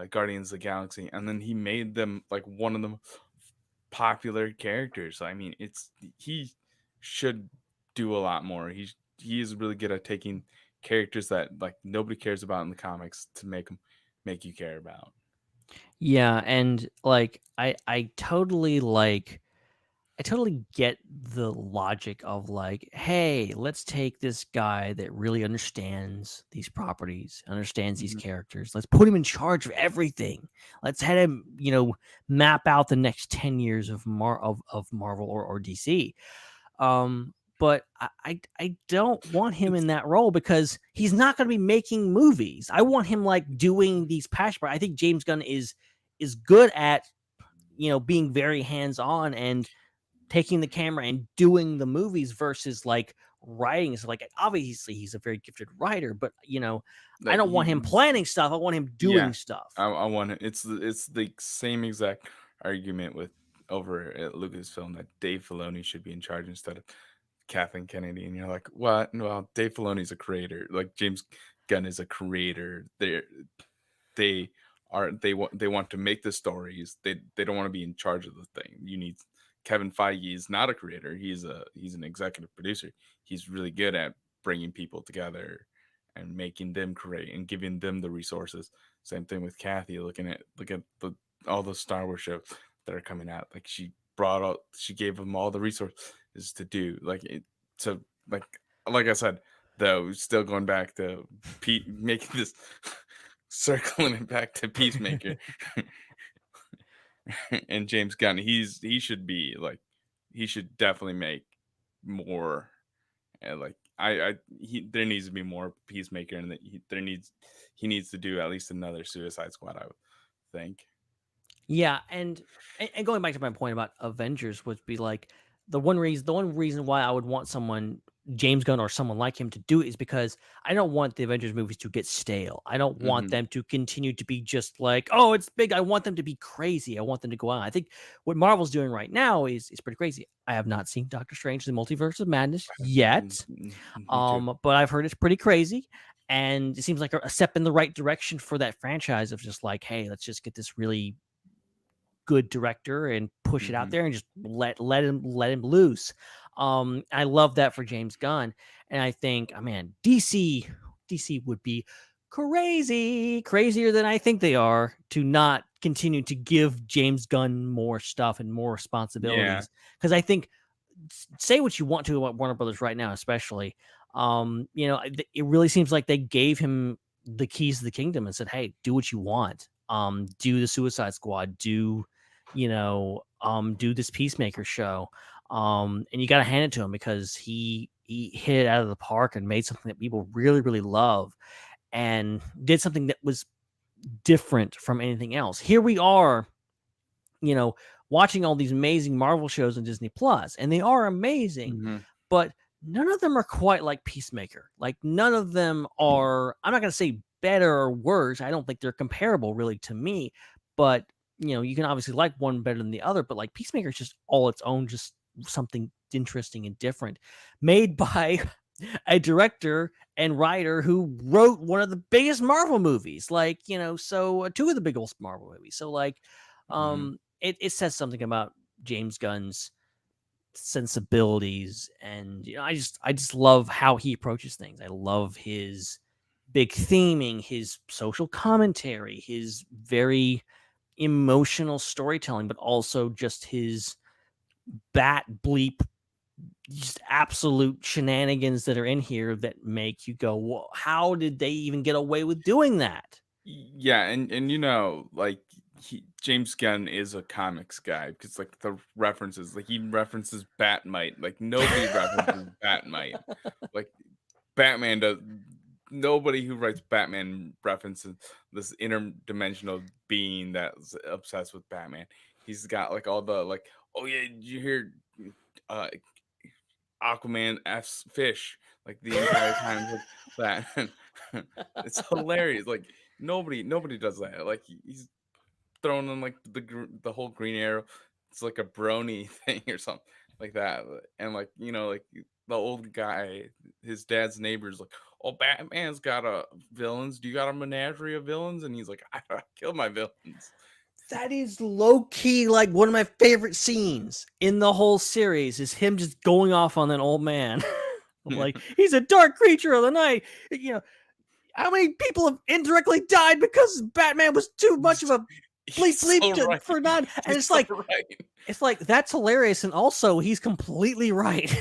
Guardians of the Galaxy, and then he made them like one of the popular characters. I mean, he should do a lot more. He is really good at taking characters that like nobody cares about in the comics to make you care about. Yeah, and like I totally get the logic of like, hey, let's take this guy that really understands these properties, understands these Mhm. characters. Let's put him in charge of everything. Let's have him, map out the next 10 years of Marvel or DC. But I don't want him in that role because he's not going to be making movies. I want him like doing these passion. I think James Gunn is good at being very hands on and taking the camera and doing the movies versus like writing. So like obviously he's a very gifted writer, but I Like don't want him planning stuff. I want him doing yeah, stuff. I want it. It's the same exact argument with over at Lucasfilm that Dave Filoni should be in charge instead of Kathleen Kennedy, and you're like, what? Well, Dave Filoni's a creator. Like James Gunn is a creator. They they want to make the stories. They don't want to be in charge of the thing. You need Kevin Feige is not a creator. He's an executive producer. He's really good at bringing people together and making them create and giving them the resources. Same thing with Kathy. Look at all the Star Wars shows that are coming out. Like she gave them all the resources to do to like I said, though, still going back to Pete making this circling it back to Peacemaker and James Gunn. He should definitely make more. And like there needs to be more Peacemaker, and that he needs to do at least another Suicide Squad, I would think. Yeah, and going back to my point about Avengers would be like the one reason why I would want someone James Gunn or someone like him to do it is because I don't want the Avengers movies to get stale. I don't want Mhm. them to continue to be just like, oh, it's big. I want them to be crazy. I want them to go on. I think what Marvel's doing right now is pretty crazy. I have not seen Doctor Strange: The Multiverse of Madness yet, Me too. but I've heard it's pretty crazy. And it seems like a step in the right direction for that franchise of just like, hey, let's just get this really good director and push it out Mhm. there and just let him loose. I love that for James Gunn, and I think, oh man, DC would be crazier than I think they are to not continue to give James Gunn more stuff and more Yeah. responsibilities. Because I think, say what you want to about Warner Brothers right now, especially, it really seems like they gave him the keys to the kingdom and said, "Hey, do what you want. Do the Suicide Squad. Do this Peacemaker show." And you got to hand it to him because he hit it out of the park and made something that people really, really love, and did something that was different from anything else. Here we are, watching all these amazing Marvel shows on Disney Plus, and they are amazing, Mhm. but none of them are quite like Peacemaker. Like none of them are, I'm not going to say better or worse. I don't think they're comparable really to me, but you can obviously like one better than the other, but like Peacemaker is just all its own, just something interesting and different, made by a director and writer who wrote one of the biggest Marvel movies, like, so two of the biggest Marvel movies. So like, Mhm. it says something about James Gunn's sensibilities, and I just love how he approaches things. I love his big theming, his social commentary, his very emotional storytelling, but also just his bat bleep, just absolute shenanigans that are in here that make you go, well, how did they even get away with doing that? Yeah, and like James Gunn is a comics guy because like the references, like he references Batmite, like nobody references Batmite. Like Batman does nobody who writes Batman references this interdimensional being that's obsessed with Batman. He's got like all the like, oh yeah, did you hear uh Aquaman F's fish like the entire time like that. It's hilarious. Like nobody does that. Like he's throwing in like the whole Green Arrow. It's like a brony thing or something like that. And like like the old guy, his dad's neighbor's like, oh, Batman's got a villains. Do you got a menagerie of villains? And he's like, I kill my villains. That is low key like one of my favorite scenes in the whole series is him just going off on that old man. Like, he's a dark creature of the night. How many people have indirectly died because Batman was too much of a bleep for not? And it's like, it's like that's hilarious, and also he's completely right.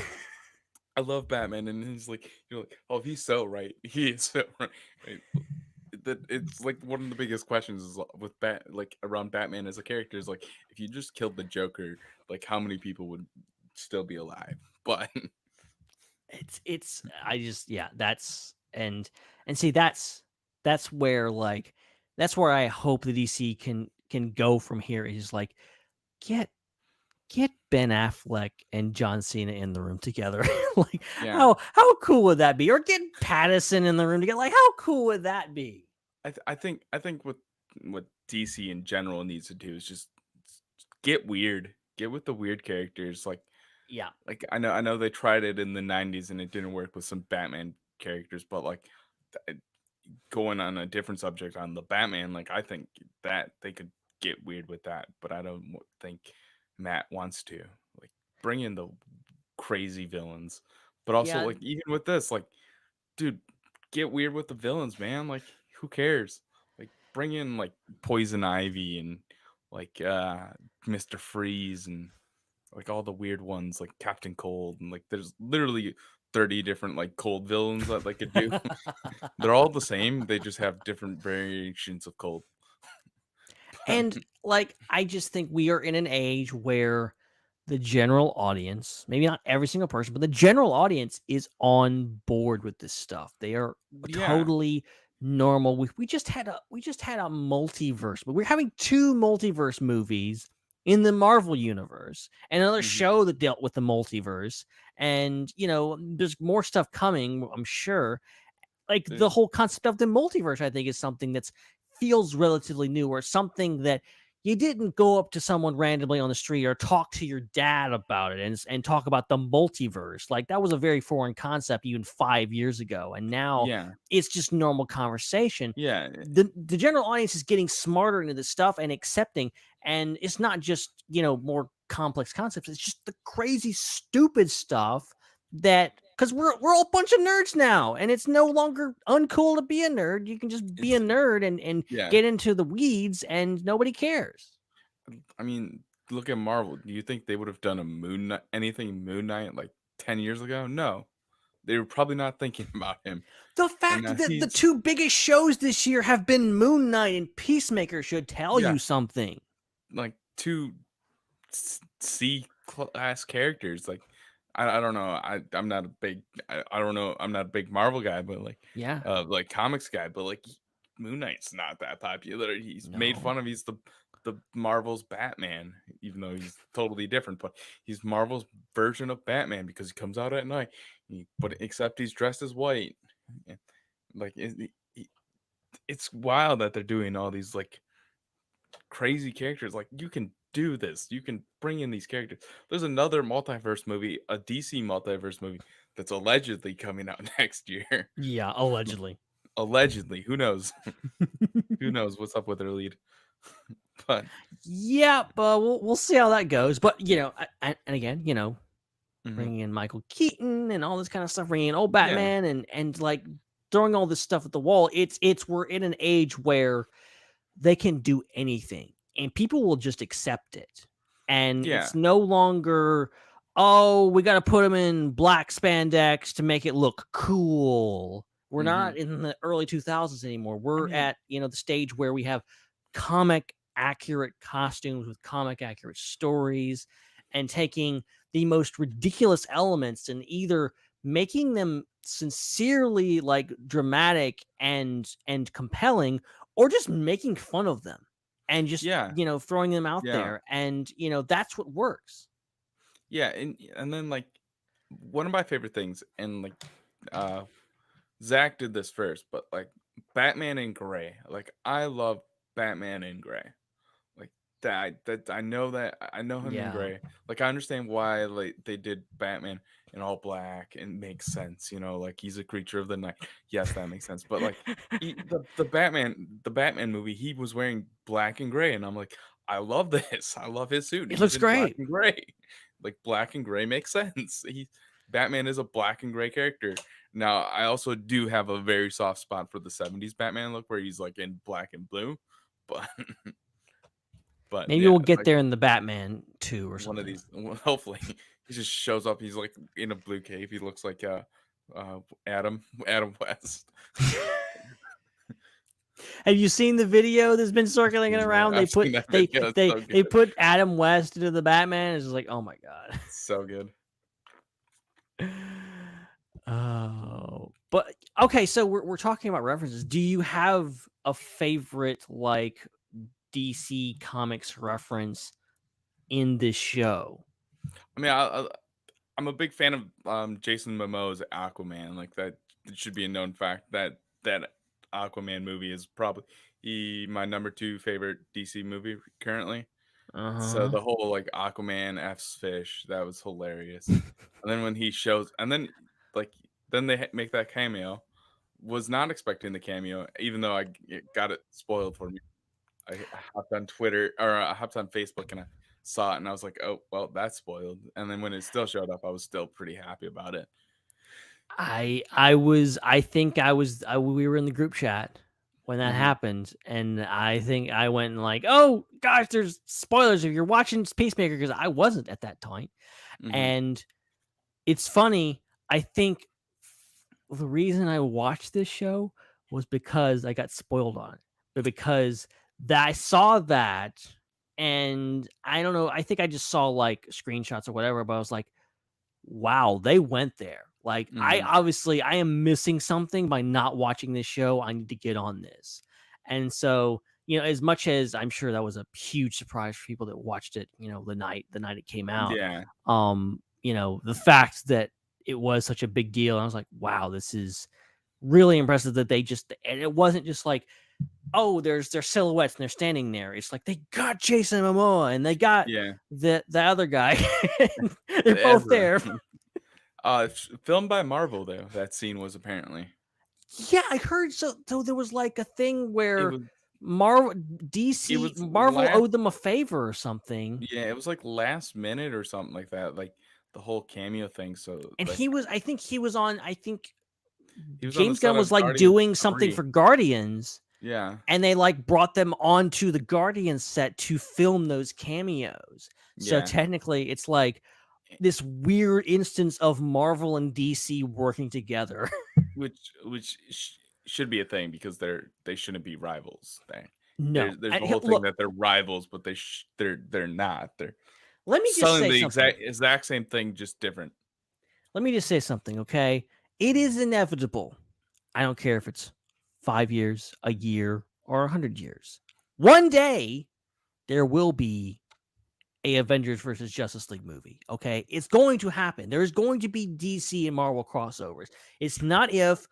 I love Batman, and he's like, you're like, oh, he's so right. He is so right. That it's like one of the biggest questions is with like around Batman as a character is like, if you just killed the Joker, like how many people would still be alive? But That's and see that's where like that's where I hope the DC can go from here is like get Ben Affleck and John Cena in the room together. Like how cool would that be? Or get Pattinson in the room together. Like how cool would that be? I think what DC in general needs to do is just get weird. Get with the weird characters. Like I know they tried it in the 90s and it didn't work with some Batman characters, but like going on a different subject on the Batman, like I think that they could get weird with that, but I don't think Matt wants to. Like bring in the crazy villains, but also like even with this, like dude, get weird with the villains, man. Like who cares? Like bring in like Poison Ivy and like Mr. Freeze and like all the weird ones like Captain Cold, and like there's literally 30 different like cold villains that they could do. They're all the same, they just have different variations of cold. And like I just think we are in an age where the general audience, maybe not every single person, but the general audience is on board with this stuff. They are totally normal. We just had a multiverse, but we're having 2 multiverse movies in the Marvel universe, and another show that dealt with the multiverse. And there's more stuff coming, I'm sure. Like the whole concept of the multiverse, I think, is something that's feels relatively new, or something that you didn't go up to someone randomly on the street or talk to your dad about it and talk about the multiverse. Like that was a very foreign concept even 5 years ago. And now it's just normal conversation. Yeah. The general audience is getting smarter into this stuff and accepting. And it's not just, more complex concepts. It's just the crazy, stupid stuff that, because we're all a bunch of nerds now, and it's no longer uncool to be a nerd. You can just be a nerd and get into the weeds, and nobody cares. I mean, look at Marvel. Do you think they would have done anything Moon Knight like 10 years ago? No. They were probably not thinking about him. The fact that the 2 biggest shows this year have been Moon Knight and Peacemaker should tell you something. Like 2 C-class characters. Like I don't know. I'm not a big. I don't know. I'm not a big Marvel guy, but like like comics guy. But like Moon Knight's not that popular. He's made fun of. He's the Marvel's Batman, even though he's totally different. But he's Marvel's version of Batman because he comes out at night. But except he's dressed as white. Like it's wild that they're doing all these like crazy characters. Like you can do this. You can bring in these characters. There's another multiverse movie, a DC multiverse movie that's allegedly coming out next year. Yeah, allegedly. Allegedly. Who knows? Who knows what's up with their lead? But we'll see how that goes. But and again, bringing in Michael Keaton and all this kind of stuff, bringing in old Batman and like throwing all this stuff at the wall. It's we're in an age where they can do anything. And people will just accept it. And it's no longer, we got to put them in black spandex to make it look cool. We're not in the early 2000s anymore. We're at, the stage where we have comic accurate costumes with comic accurate stories, and taking the most ridiculous elements and either making them sincerely like dramatic and compelling, or just making fun of them and just Yeah, throwing them out yeah, there, and that's what works. yeah, and then like one of my favorite things, and like uh Zach did this first, but like Batman in Gray, like I love Batman in Gray. Like that I know him in Yeah. Gray. Like I understand why like they did Batman in all black and makes sense, like he's a creature of the night. Yes, that makes sense. But like the Batman movie, he was wearing black and gray, and I'm like, I love this. I love his suit. It He's looks in black great. and gray. Like black and gray makes sense. Batman is a black and gray character. Now, I also do have a very soft spot for the 70s Batman look where he's like in black and blue. But but Maybe yeah, we'll get like there in the Batman 2 or one of something. these hopefully he just shows up, he's like in a blue cave. He looks like Adam West. Have you seen the video that's been circulating around? I've seen that They video. It's they so they good. put Adam West into the Batman. It's just like, oh my god. It's so good. Oh, but okay. So we're talking about references. Do you have a favorite like DC Comics reference in this show? I mean, I'm a big fan of Jason Momoa's Aquaman. Like that, it should be a known fact that Aquaman movie is probably my number 2 favorite DC movie currently. So the whole like Aquaman F's fish, that was hilarious. And then when he shows, and then like then they make that cameo. Was not expecting the cameo, even though it got it spoiled for me. I hopped on Twitter, or I hopped on Facebook, and I saw it, and I was like, oh well, that's spoiled. And then when it still showed up, I was still pretty happy about it. We were in the group chat when that happened, and I think I went and like, oh gosh, there's spoilers if you're watching Peacemaker, because I wasn't at that time. And it's funny, I think the reason I watched this show was because I got spoiled on it, but because I saw that, and I don't know, I think I just saw like screenshots or whatever, but I was like, wow, they went there. Like, I am missing something by not watching this show. I need to get on this. And so, as much as I'm sure that was a huge surprise for people that watched it, the night it came out. Yeah. The fact that it was such a big deal, I was like, wow, this is really impressive that and it wasn't just like, oh, there's their silhouettes and they're standing there. It's like they got Jason Momoa and they got the other guy. They're both there. Filmed by Marvel, though. That scene was apparently. Yeah, I heard so. So there was like a thing where Marvel owed them a favor or something. Yeah, it was like last minute or something like that. Like the whole cameo thing. So and like, I think he was on James James Gunn was like doing something for Guardians. Yeah. And they like brought them onto the Guardians set to film those cameos. So technically it's like this weird instance of Marvel and DC working together. which should be a thing, because they shouldn't be rivals. No. There's the whole thing that they're rivals, but they're not. They're let me just say the something. exact same thing, just different. Let me just say something, okay? It is inevitable. I don't care if it's 5 years, a year, or 100 years. One day, there will be a Avengers versus Justice League movie, okay? It's going to happen. There's going to be DC and Marvel crossovers. It's not if,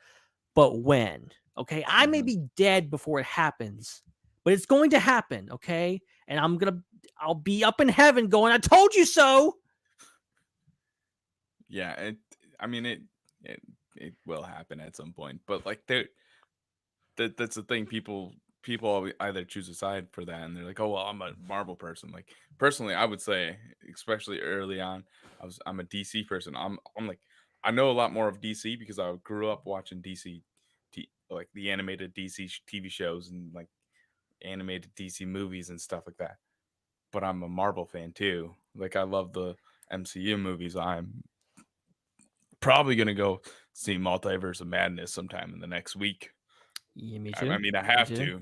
but when, okay? I may be dead before it happens, but it's going to happen, okay? And I'll be up in heaven going, I told you so! Yeah, it will happen at some point, but like that's the thing. People either choose a side for that, and they're like, oh well, I'm a Marvel person. Like personally, I would say, especially early on, I'm a DC person. I'm like, I know a lot more of DC because I grew up watching DC, like the animated DC TV shows and like animated DC movies and stuff like that. But I'm a Marvel fan too. Like I love the MCU movies. I'm probably gonna go see Multiverse of Madness sometime in the next week. Yeah, me too. I mean, I have to.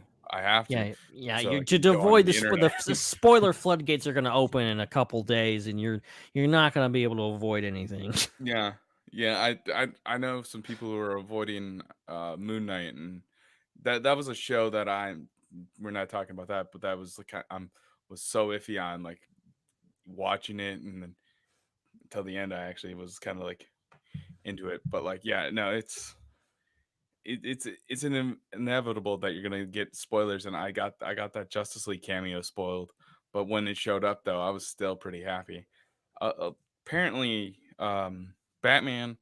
Yeah. So to avoid the spoiler floodgates are going to open in a couple days, and you're not going to be able to avoid anything. Yeah. Yeah, I know some people who are avoiding Moon Knight, and that was a show that we're not talking about that, but that was like was so iffy on like watching it, and then until the end I actually was kind of like into it. But like, yeah, no, it's inevitable that you're gonna get spoilers, and I got that Justice League cameo spoiled. But when it showed up, though, I was still pretty happy. Apparently, Batman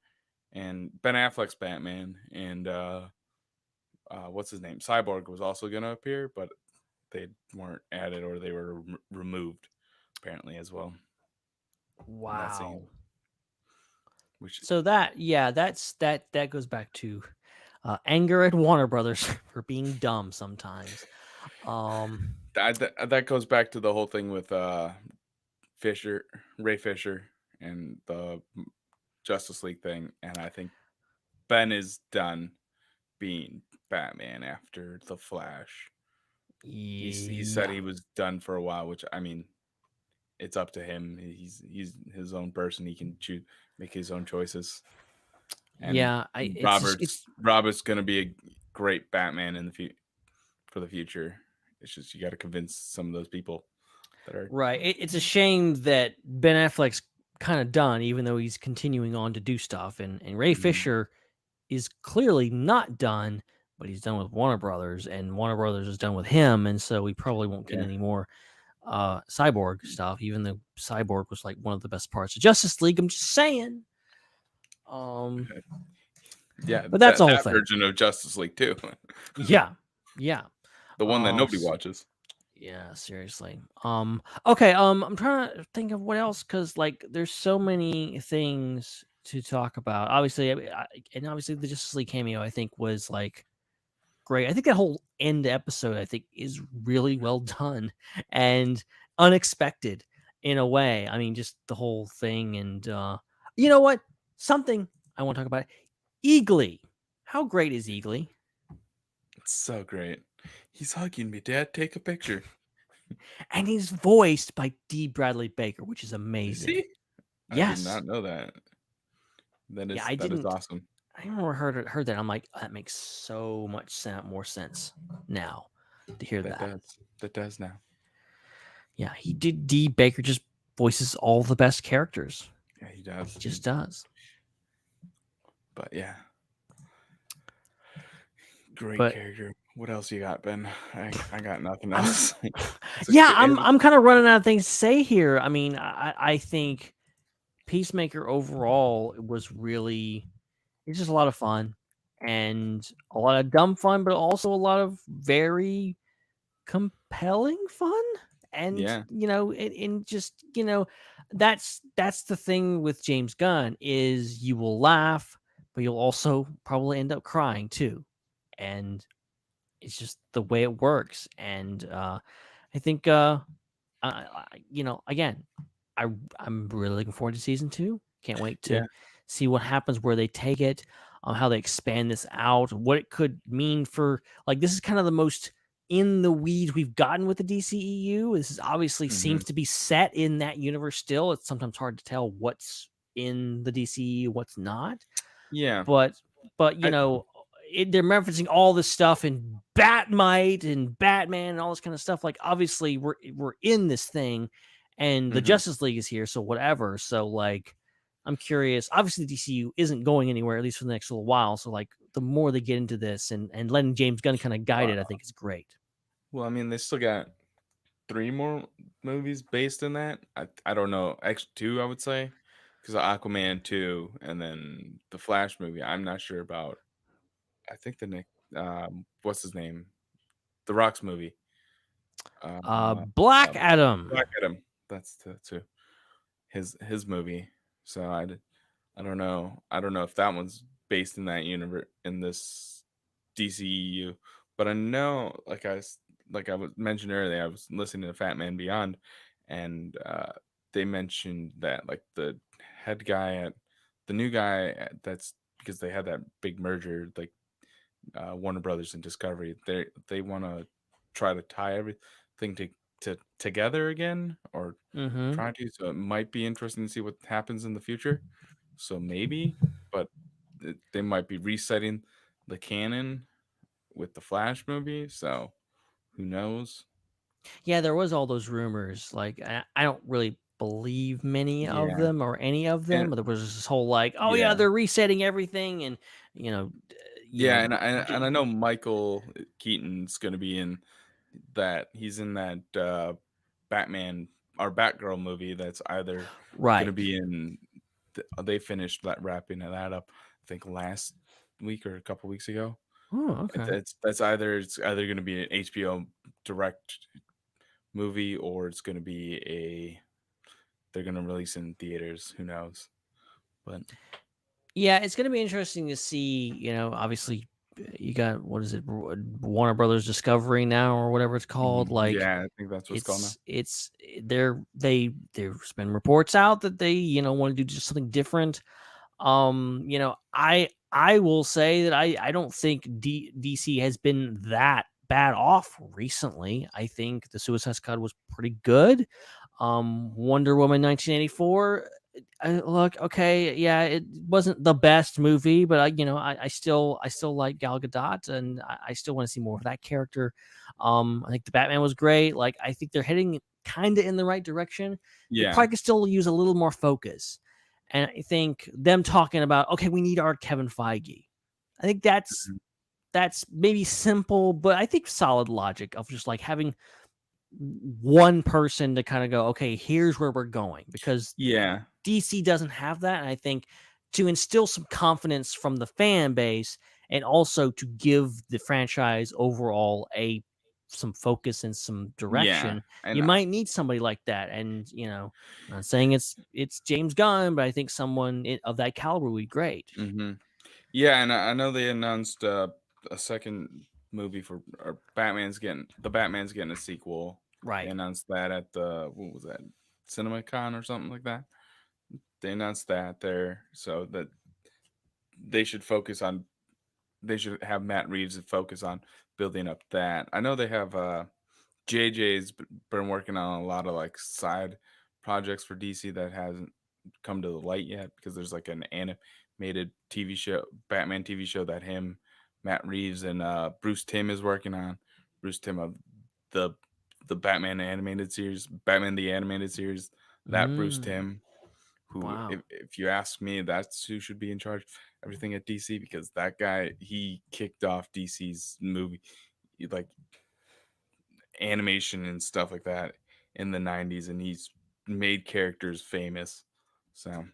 and Ben Affleck's Batman and what's his name, Cyborg, was also gonna appear, but they weren't added, or they were removed apparently as well in that scene. Wow. Which So that goes back to anger at Warner Brothers for being dumb sometimes. that goes back to the whole thing with Ray Fisher, and the Justice League thing, and I think Ben is done being Batman after the Flash. He said he was done for a while, which I mean, it's up to him. He's his own person. He can choose, make his own choices. And Robert's gonna be a great Batman in the for the future. It's just you got to convince some of those people that are right. It's a shame that Ben Affleck's kind of done, even though he's continuing on to do stuff, and Ray Fisher is clearly not done, but he's done with Warner Brothers, and Warner Brothers is done with him, and so we probably won't get any more Cyborg stuff, even though Cyborg was like one of the best parts of Justice League. I'm just saying. Yeah, but that's the whole that thing. version of Justice League too. Yeah. The one that nobody watches. Yeah, seriously. Okay. I'm trying to think of what else, because like there's so many things to talk about. Obviously, and obviously the Justice League cameo I think was like great. I think that whole end episode I think is really well done and unexpected in a way. I mean, just the whole thing, and you know what? Something I want to talk about. Eagly. How great is Eagly? It's so great. He's hugging me, Dad. Take a picture. And he's voiced by D. Bradley Baker, which is amazing. Is he? Yes. I did not know that. That is awesome. I remember heard that. I'm like, that makes so much more sense now to hear that. That does now. Yeah, he did. D. Baker just voices all the best characters. Yeah, he does. He just does. But yeah, great character. What else you got, Ben? I got nothing else. Yeah, I'm kind of running out of things to say here. I mean, I think Peacemaker overall was really, it's just a lot of fun and a lot of dumb fun, but also a lot of very compelling fun. And you know, in just, you know, that's the thing with James Gunn is you will laugh, but you'll also probably end up crying too. And it's just the way it works. And I think you know, again, I'm really looking forward to season 2. Can't wait to see what happens, where they take it, how they expand this out, what it could mean for, like, this is kind of the most in the weeds we've gotten with the DCEU. This is obviously seems to be set in that universe still. It's sometimes hard to tell what's in the DCEU, what's not. Yeah. But you know, they're referencing all this stuff in Batmite and Batman and all this kind of stuff. Like, obviously we're in this thing, and the Justice League is here, so whatever. So like, I'm curious. Obviously the DCU isn't going anywhere, at least for the next little while. So like, the more they get into this and letting James Gunn kind of guide it, I think is great. Well, I mean, they still got 3 more movies based in that. I don't know, X2 I would say, because Aquaman 2 and then the Flash movie. I'm not sure about. I think the next what's his name, The Rock's movie. Black Adam. Black Adam. That's his movie. So I don't know. I don't know if that one's based in that universe, in this DCEU. But I know, like I mentioned earlier, I was listening to Fat Man Beyond, and they mentioned that like the head guy the new guy, that's because they had that big merger, like Warner Brothers and Discovery. They want to try to tie everything together again, or try to. So it might be interesting to see what happens in the future. so maybe, but they might be resetting the canon with the Flash movie. So who knows? Yeah, there was all those rumors. Like, I don't really believe many of Yeah, them or any of them. and But there was this whole like, oh yeah, yeah, they're resetting everything, and you know, yeah, and I know Michael Keaton's gonna be in that. He's in that Batman or Batgirl movie. That's either gonna right. be in. They finished that wrapping that up. I think last week or a couple weeks ago. Oh, okay. It's either gonna be an HBO direct movie or it's gonna be they're gonna release in theaters. Who knows? But Yeah, it's going to be interesting to see. Obviously, you got what is it, Warner Brothers Discovery now or whatever it's called. Like, yeah, I think that's what's called now. there's been reports out that they want to do just something different. I will say that I don't think DC has been that bad off recently. I think the Suicide Squad was pretty good. Wonder Woman 1984. Look, okay, yeah, it wasn't the best movie, but I still like Gal Gadot, and I still want to see more of that character. I think the Batman was great. Like, I think they're heading kind of in the right direction. They Yeah, probably could still use a little more focus. And I think them talking about, okay, we need our Kevin Feige. I think that's Mhm. that's maybe simple, but I think solid logic of just like having one person to kind of go, okay, here's where we're going, because yeah, DC doesn't have that. And I think to instill some confidence from the fan base and also to give the franchise overall some focus and some yeah, direction, and you might need somebody like that. And I'm not saying it's James Gunn, but I think someone of that caliber would be great. yeah, and I know they announced a second movie for or Batman's getting a sequel. They Right. announced that at the what was that, CinemaCon or something like that. They announced that there, so that they should focus on. They should have Matt Reeves focus on building up that. I know they have JJ's been working on a lot of like side projects for DC that hasn't come to the light yet because there's like an animated TV show, Batman TV show that him, Matt Reeves, and Bruce Timm is working on. Bruce Timm of the Batman animated series, Batman the animated series. That Bruce Mm, Timm, who wow. if you ask me, that's who should be in charge of everything at DC because that guy he kicked off DC's movie like animation and stuff like that in the 90s and he's made characters famous. So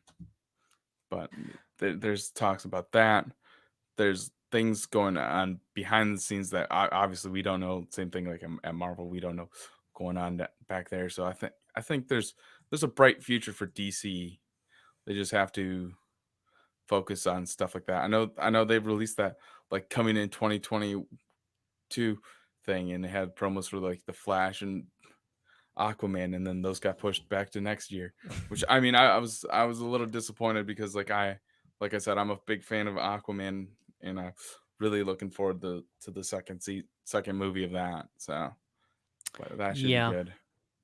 but there's talks about that. There's things going on behind the scenes that obviously we don't know. Same thing like at Marvel, we don't know going on back there. So I think there's a bright future for DC. They just have to focus on stuff like that. I know they've released that like coming in 2022 thing and they had promos for like the Flash and Aquaman, and then those got pushed back to next year. Which I mean, I was a little disappointed because like I said, I'm a big fan of Aquaman, and I'm really looking forward to the second movie of that. So, but that should be Yeah. good.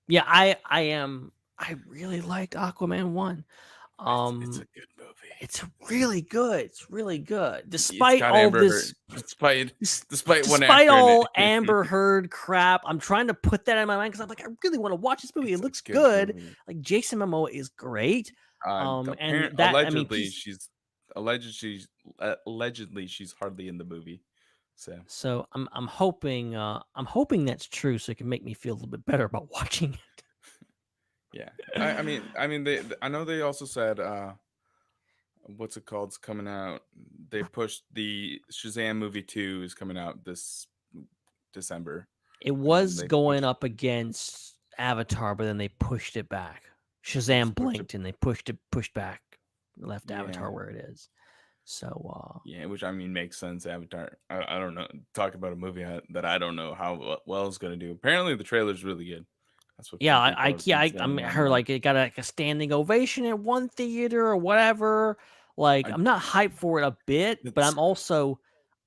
Yeah, I am. I really liked Aquaman 1. It's a good movie. It's really good. It's really good. It's Despite got all Amber this, Heard. Despite one despite actor in all it. Amber Heard crap, I'm trying to put that in my mind because I'm like, I really want to watch this movie. It's It a looks good good. movie. Like, Jason Momoa is great. And that, I mean, allegedly she's hardly in the movie. So I'm hoping that's true, so it can make me feel a little bit better about watching it. yeah, I know they also said what's it called? It's coming out. They pushed the Shazam movie 2 is coming out this December. It was They going pushed up against Avatar, but then they pushed it back. They Shazam just pushed it. blinked and they pushed back, left Avatar Yeah. where it is. So Yeah, which I mean makes sense. Avatar. I don't know. Talk about a movie that I don't know how well it's gonna do. Apparently the trailer's really good. That's what yeah, some people have been saying I mean, I heard online. like it got like a standing ovation at one theater or whatever. Like, I I'm not hyped for it a bit, but It's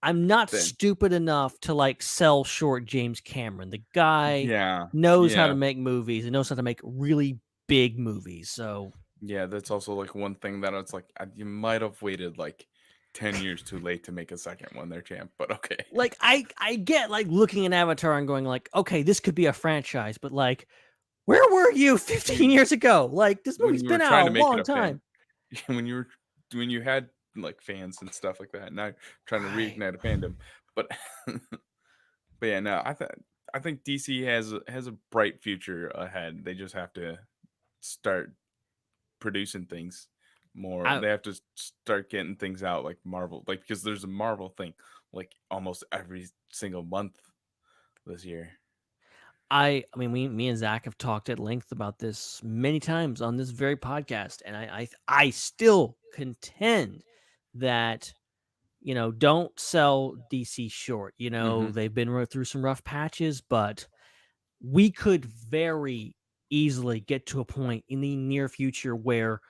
I'm not then stupid enough to like sell short James Cameron. The guy yeah knows how to yeah make movies and knows how to make really big movies. So Yeah, that's also like one thing that it's like you might have waited like 10 years too late to make a second one there, champ. But okay. Like I get like looking at Avatar and going like, okay, this could be a franchise, but like, where were you 15 years ago? Like this When movie's you were been trying out to a make it long a fan, time. when you had like fans and stuff like that, now trying to Right. reignite a fandom. But but yeah, no, I think DC has a bright future ahead. They just have to start producing things more. I They have to start getting things out like Marvel, like because there's a Marvel thing like almost every single month this year. I mean, me and Zach have talked at length about this many times on this very podcast, and I still contend that don't sell DC short. Hmm. They've been through some rough patches, but we could very easily get to a point in the near future where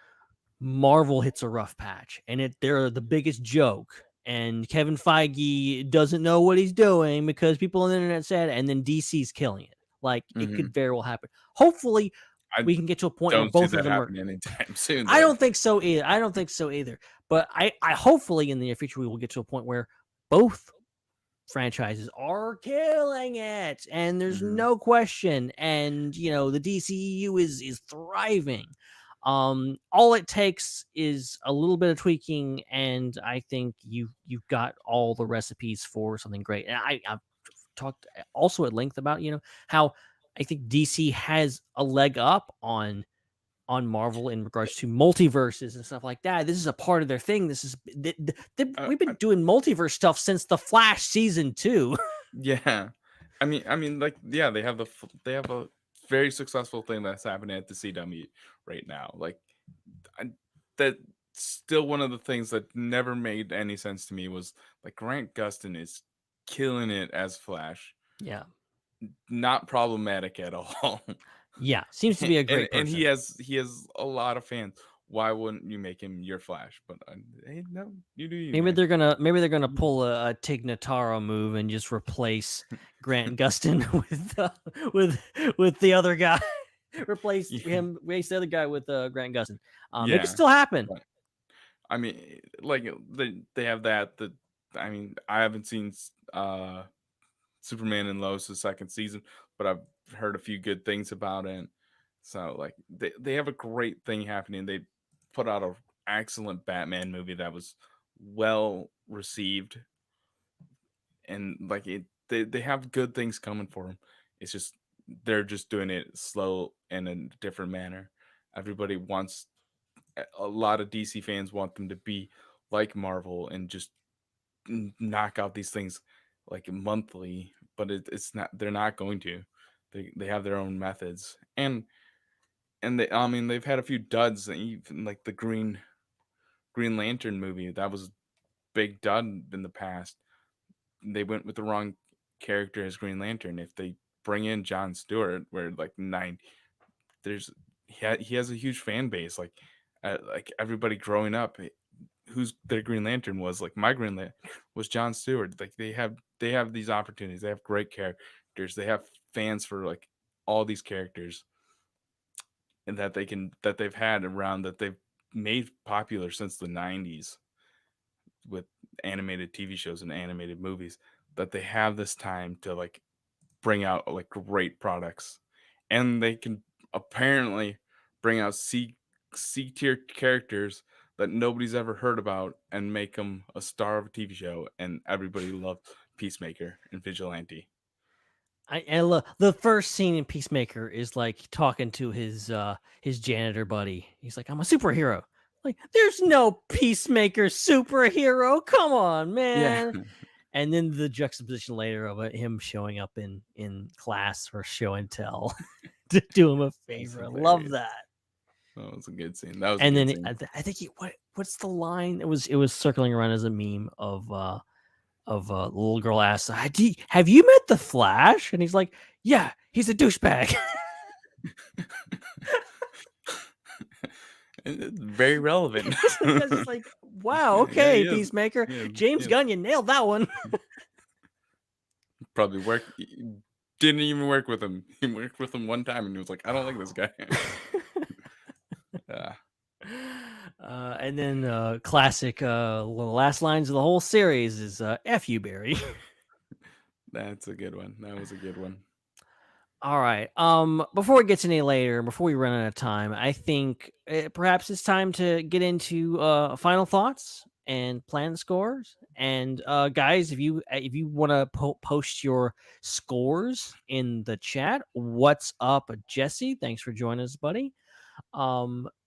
Marvel hits a rough patch and they're the biggest joke. And Kevin Feige doesn't know what he's doing because people on the internet said, and then DC's killing it. Like it Hmm. could very well happen. Hopefully, I we can get to a point where don't see both of that them are. happening anytime soon. I Though. don't think so either. I don't think so either. But I hopefully in the near future we will get to a point where both franchises are killing it, and there's Hmm. no question. And the DCEU is thriving. All it takes is a little bit of tweaking, and I think you've got all the recipes for something great. And I've talked also at length about how I think DC has a leg up on Marvel in regards to multiverses and stuff like that. This is a part of their thing. This is we've been doing multiverse stuff since the Flash season 2. Yeah, like yeah, they have a very successful thing that's happening at the CW right now. Like I, that's still one of the things that never made any sense to me was like Grant Gustin is killing it as Flash, Yeah. not problematic at all. Yeah. Seems to be a great And person. he has a lot of fans. Why wouldn't you make him your Flash? But hey, no, you do you, Maybe man. they're gonna pull a Tig Notaro move and just replace Grant Gustin with the other guy. Replace the other guy with Grant Gustin. It could Yeah. still happen. But, I mean, like they have that. I mean, I haven't seen Superman and Lois' second season, but I've heard a few good things about it. So like they have a great thing happening. They put out an excellent Batman movie that was well received, and like they have good things coming for them. It's just they're just doing it slow and in a different manner. Everybody wants a lot of DC fans want them to be like Marvel and just knock out these things like monthly, but it's not. They're not going to. They have their own methods, and they. I mean, they've had a few duds, even like the Green Lantern movie. That was a big dud in the past. They went with the wrong character as Green Lantern. If they bring in John Stewart, where like there's he has a huge fan base. Like everybody growing up, who's their Green Lantern was like my Green Lantern was John Stewart. Like they have these opportunities. They have great characters. They have fans for like all these characters, and that they've had around that they've made popular since the 90s with animated TV shows and animated movies. That they have this time to like bring out like great products, and they can apparently bring out C tier characters that nobody's ever heard about and make them a star of a TV show, and everybody loved Peacemaker and Vigilante. And look, the first scene in Peacemaker is like talking to his janitor buddy. He's like, "I'm a superhero." Like, there's no Peacemaker superhero. Come on, Yeah, man. And then the juxtaposition later of him showing up in class for show and tell to do him a favor. I love hilarious. that. That was a good scene. That was And a good then scene. I think what's the line? It was circling around as a meme of the little girl asks, "Have you met the Flash?" And he's like, "Yeah, he's a douchebag." It's very relevant. It's just like, wow, Yeah, okay, he is. Peacemaker, Yeah, James yeah. Gunn, you nailed that one. Probably didn't even work with him. He worked with him one time and he was like, I don't like this guy. Yeah. And then classic, one of the last lines of the whole series is F you, Barry. That's a good one. That was a good one. All right. Before it gets any later, before we run out of time, I think perhaps it's time to get into final thoughts and plan scores. And guys, if you want to post your scores in the chat, what's up, Jesse? Thanks for joining us, buddy.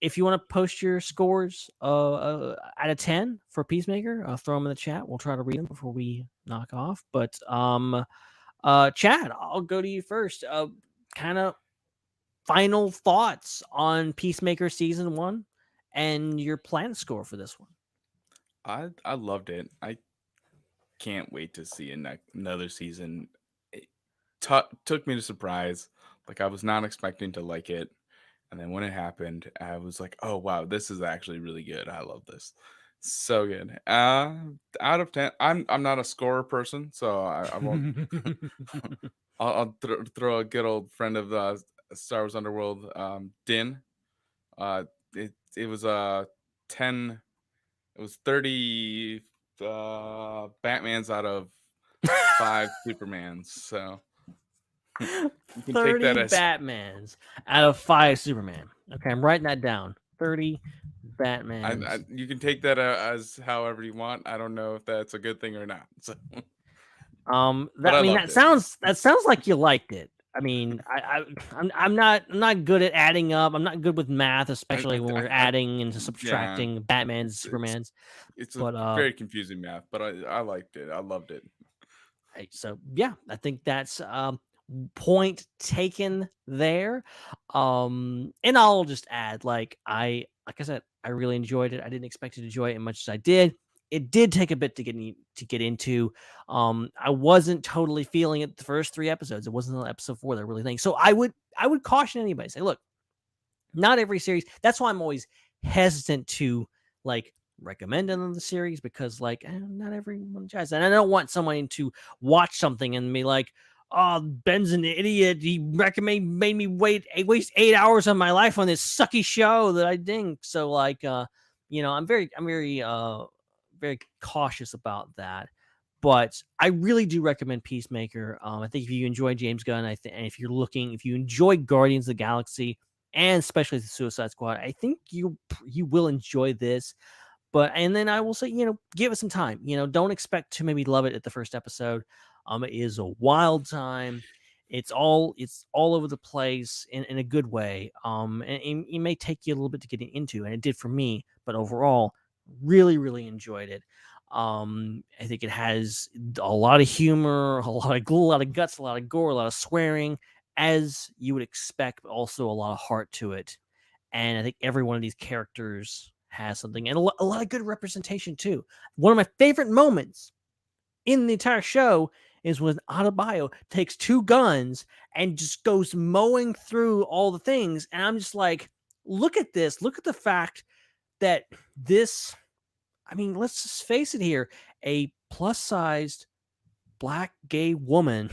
If you want to post your scores out of 10 for Peacemaker, throw them in the chat. We'll try to read them before we knock off. But Chad, I'll go to you first. Kind of final thoughts on Peacemaker season 1 and your plan score for this one. I loved it. I can't wait to see another season. It took me to surprise. Like, I was not expecting to like it, and then when it happened, I was like, "Oh wow, this is actually really good. I love this." So good. Out of 10, I'm not a scorer person, so I won't. I'll throw a good old friend of the Star Wars Underworld, Din. It was 10. It was 30 Batmans out of 5 Supermans. So you can 30 take that as Batmans out of 5 Superman. Okay, I'm writing that down. 30 Batmans. you can take that as however you want. I don't know if that's a good thing or not. So. But I loved it. That sounds like you liked it. I mean, I'm not good at adding up. I'm not good with math, especially when we're adding and subtracting Batmans, Supermans. It's But a very confusing math, but I liked it. I loved it. so yeah, I think that's point taken there. And I'll just add, like I said, I really enjoyed it. I didn't expect to enjoy it as much as I did. It did take a bit to get into. I wasn't totally feeling it the first 3 episodes. It wasn't until episode 4 that I really think. So I would caution anybody, say, look, not every series. That's why I'm always hesitant to like recommend another series, because like not everyone does, and I don't want someone to watch something and be like, "Oh, Ben's an idiot. He made me waste 8 hours of my life on this sucky show that I didn't." So like, I'm very very cautious about that. But I really do recommend Peacemaker. I think if you enjoy James Gunn, and if you enjoy Guardians of the Galaxy, and especially the Suicide Squad, I think you will enjoy this. And then I will say, give it some time. Don't expect to maybe love it at the first episode. It is a wild time. It's all over the place in a good way. And it may take you a little bit to get into, and it did for me. But overall, really, really enjoyed it. I think it has a lot of humor, a lot of guts, a lot of gore, a lot of swearing, as you would expect, but also a lot of heart to it. And I think every one of these characters has something, and a lot of good representation too. One of my favorite moments in the entire show is when Adebayo takes 2 guns and just goes mowing through all the things. And I'm just like, look at this. Look at the fact that this, I mean, let's just face it here, a plus-sized black gay woman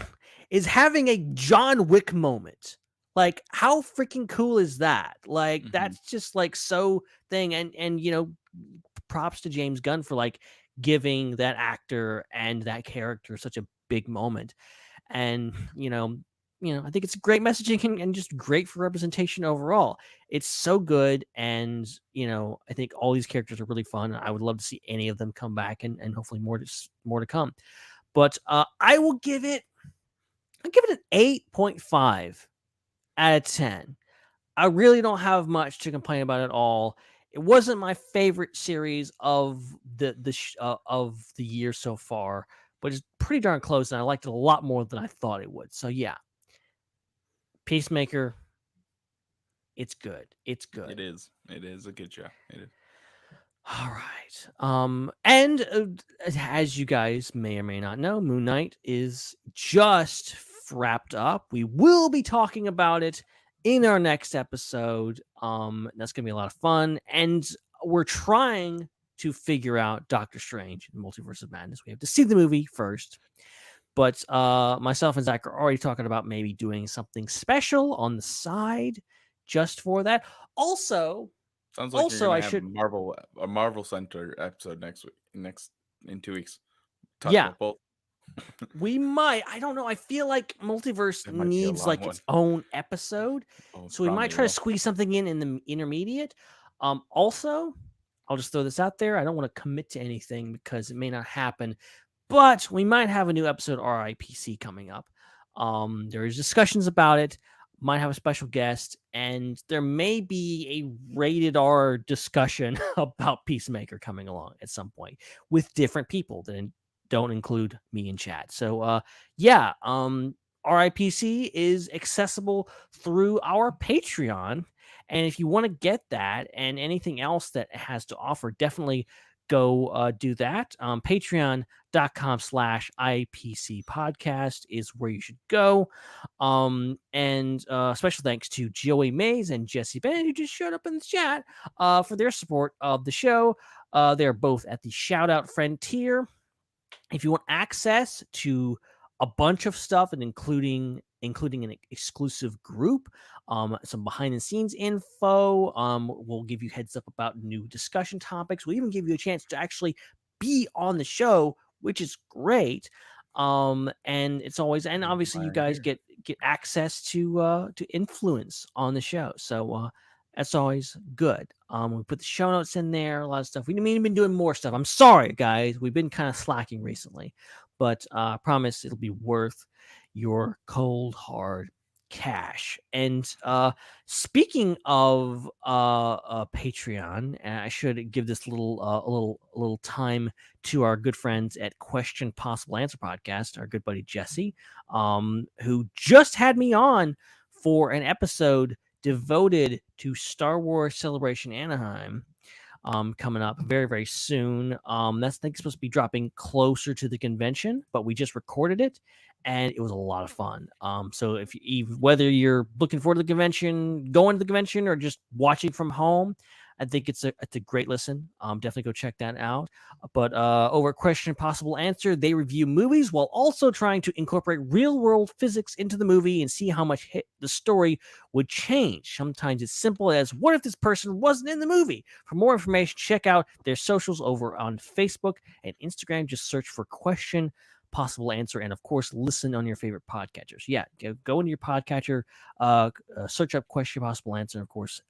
is having a John Wick moment. Like, how freaking cool is that? Like, that's just like so thing. And props to James Gunn for like giving that actor and that character such a big moment. And I think it's great messaging and just great for representation overall. It's so good, and I think all these characters are really fun. I would love to see any of them come back, and hopefully more to come. But I'll give it an 8.5 out of 10. I really don't have much to complain about at all. It wasn't my favorite series of the year so far, but it's pretty darn close, and I liked it a lot more than I thought it would. So yeah, Peacemaker, it's good. It's good. It is. It is a good show. It is. All right. And as you guys may or may not know, Moon Knight is just wrapped up. We will be talking about it in our next episode. That's gonna be a lot of fun, and we're trying to figure out Doctor Strange and Multiverse of Madness. We have to see the movie first. But myself and Zach are already talking about maybe doing something special on the side just for that. Also, Sounds like you're Also, gonna I have should a Marvel Center episode next week, a Marvel Center episode in 2 weeks. Talk yeah, about both. we might. I don't know. I feel like multiverse It might be a needs long like one. its own episode, Oh, it so we might probably try to will. squeeze something in the intermediate. Also, I'll just throw this out there. I don't want to commit to anything because it may not happen, but we might have a new episode RIPC coming up. There is discussions about it. Might have a special guest, and there may be a rated R discussion about Peacemaker coming along at some point with different people that don't include me and Chad. So, yeah, RIPC is accessible through our Patreon, and if you want to get that and anything else that it has to offer, definitely go do that. Patreon.com/IPC podcast is where you should go. And special thanks to Joey Mays and Jesse Bennett, who just showed up in the chat for their support of the show. They're both at the Shout Out Friend tier. If you want access to a bunch of stuff, and including an exclusive group, some behind the scenes info, we'll give you heads up about new discussion topics. We'll even give you a chance to actually be on the show, which is great. And it's always, and obviously you guys get access to influence on the show. So that's always good. We put the show notes in there, a lot of stuff. We've been doing more stuff. I'm sorry, guys. We've been kind of slacking recently, but I promise it'll be worth your cold, hard cash. And speaking of Patreon, and I should give this a little time to our good friends at Question Possible Answer Podcast, our good buddy Jesse, who just had me on for an episode devoted to Star Wars Celebration Anaheim, coming up very, very soon. That's, I think, supposed to be dropping closer to the convention, but we just recorded it, and it was a lot of fun. So if whether you're looking forward to the convention, going to the convention, or just watching from home, I think it's a great listen. Definitely go check that out. But over at Question Possible Answer, they review movies while also trying to incorporate real world physics into the movie and see how much the story would change. Sometimes it's simple as, what if this person wasn't in the movie? For more information, check out their socials over on Facebook and Instagram. Just search for Question Possible Answer, and of course, listen on your favorite podcatchers. Yeah, go into your podcatcher, search up Question Possible Answer, and of course,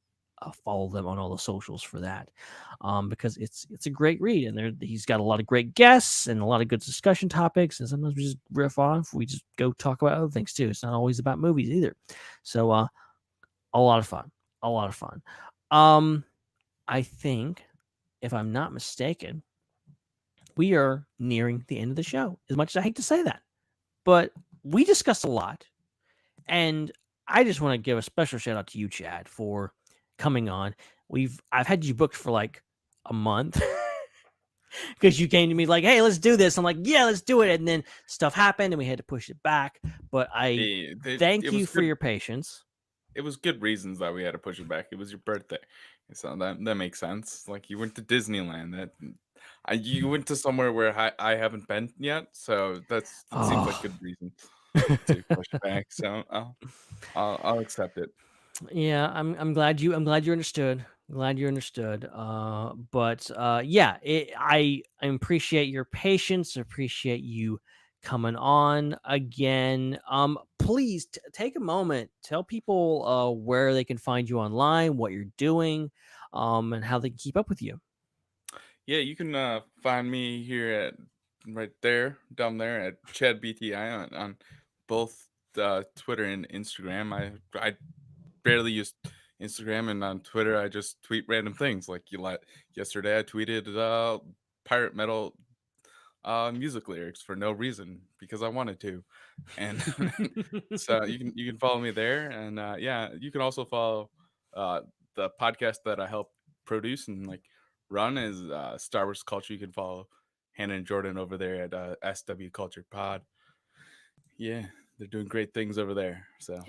follow them on all the socials for that, because it's a great read, and he's got a lot of great guests and a lot of good discussion topics, and sometimes we just riff off. We just go talk about other things too. It's not always about movies either. So a lot of fun. I think, if I'm not mistaken, we are nearing the end of the show. As much as I hate to say that, but we discussed a lot, and I just want to give a special shout out to you, Chad, for coming on. I've had you booked for like a month because you came to me like, hey, let's do this. I'm like, yeah, let's do it. And then stuff happened and we had to push it back. But I thank you for your patience. It was good reasons that we had to push it back. It was your birthday, so that makes sense. Like, you went to Disneyland. You went to somewhere where I haven't been yet, so that seems like good reason to push it back. So I'll accept it. Yeah, I'm glad you understood. Glad you understood. But yeah, I appreciate your patience. Appreciate you coming on again. Please take a moment, tell people where they can find you online, what you're doing, and how they can keep up with you. Yeah, you can find me here down there at Chad BTI on both Twitter and Instagram. I barely use Instagram, and on Twitter I just tweet random things. Like yesterday I tweeted pirate metal music lyrics for no reason because I wanted to, and so you can follow me there, and yeah, you can also follow the podcast that I help produce and like run is Star Wars Culture. You can follow Hannah and Jordan over there at SW Culture Pod. Yeah, they're doing great things over there. So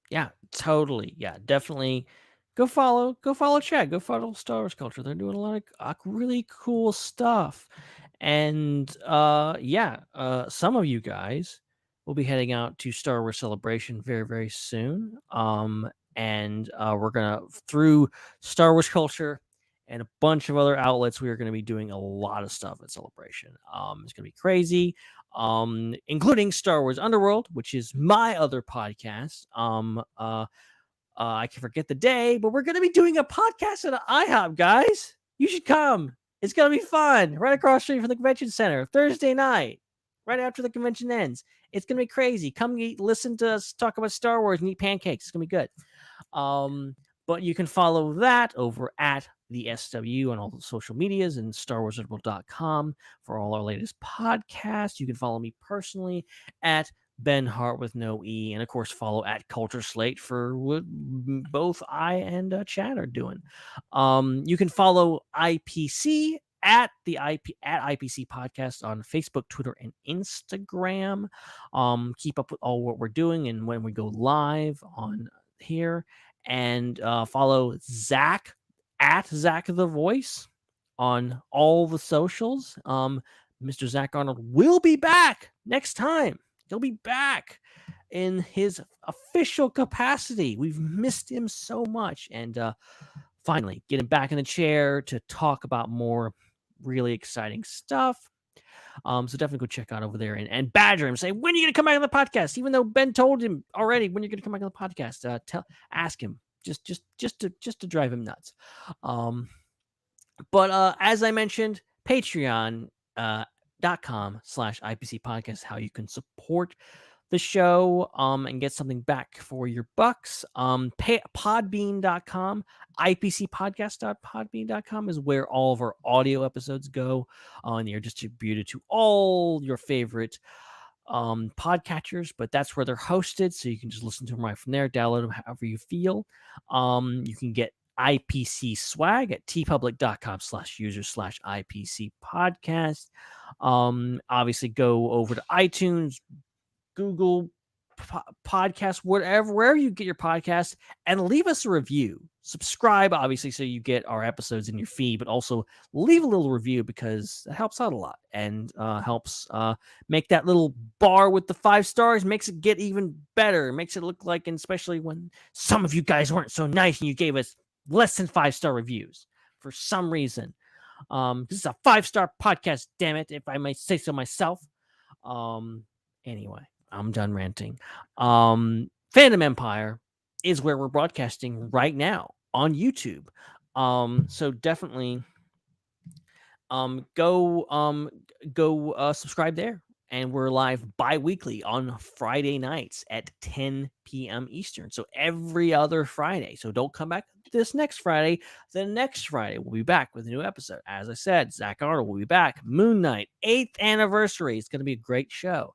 Yeah, totally. Yeah, definitely. Go follow Chad. Go follow Star Wars Culture. They're doing a lot of really cool stuff. And some of you guys will be heading out to Star Wars Celebration very, very soon. and we're gonna through Star Wars culture and a bunch of other outlets. We are going to be doing a lot of stuff at Celebration. It's going to be crazy, including Star Wars Underworld, which is my other podcast. I can forget the day, but we're going to be doing a podcast at IHOP, guys. You should come. It's going to be fun. Right across the street from the convention center, Thursday night, right after the convention ends. It's going to be crazy. Come listen to us talk about Star Wars and eat pancakes. It's going to be good. But you can follow that over at the SW on all the social medias and StarWarsUnderworld.com for all our latest podcasts. You can follow me personally at Ben Hart with no E, and of course follow at Culture Slate for what both I and Chad are doing. You can follow IPC at IPC Podcast on Facebook, Twitter, and Instagram. Keep up with all what we're doing and when we go live on here. And follow Zach at Zach the Voice on all the socials. Mr. Zach Arnold will be back next time. He'll be back in his official capacity. We've missed him so much. And finally, get him back in the chair to talk about more really exciting stuff. So definitely go check out over there and badger him. Say, when are you going to come back on the podcast? Even though Ben told him already when you're going to come back on the podcast, ask him just to drive him nuts. But as I mentioned, Patreon.com/IPC podcast, how you can support the show and get something back for your bucks. Podbean.com, IPCpodcast.podbean.com is where all of our audio episodes go, and they're distributed to all your favorite podcatchers, but that's where they're hosted, so you can just listen to them right from there, download them however you feel. You can get IPC swag at tpublic.com/user/IPC podcast. Obviously go over to iTunes, Google Podcasts, wherever you get your podcast, and leave us a review. Subscribe, obviously, so you get our episodes in your feed, but also leave a little review because it helps out a lot and helps make that little bar with the 5 stars, makes it get even better, makes it look like, and especially when some of you guys weren't so nice and you gave us less than 5-star reviews for some reason. This is a 5-star podcast, damn it, if I may say so myself. Anyway, I'm done ranting. Fandom Empire is where we're broadcasting right now on YouTube. So definitely go subscribe there. And we're live bi-weekly on Friday nights at 10 p.m. Eastern. So every other Friday. So don't come back this next Friday. The next Friday, we'll be back with a new episode. As I said, Zach Arnold will be back. Moon Knight, 8th anniversary. It's going to be a great show.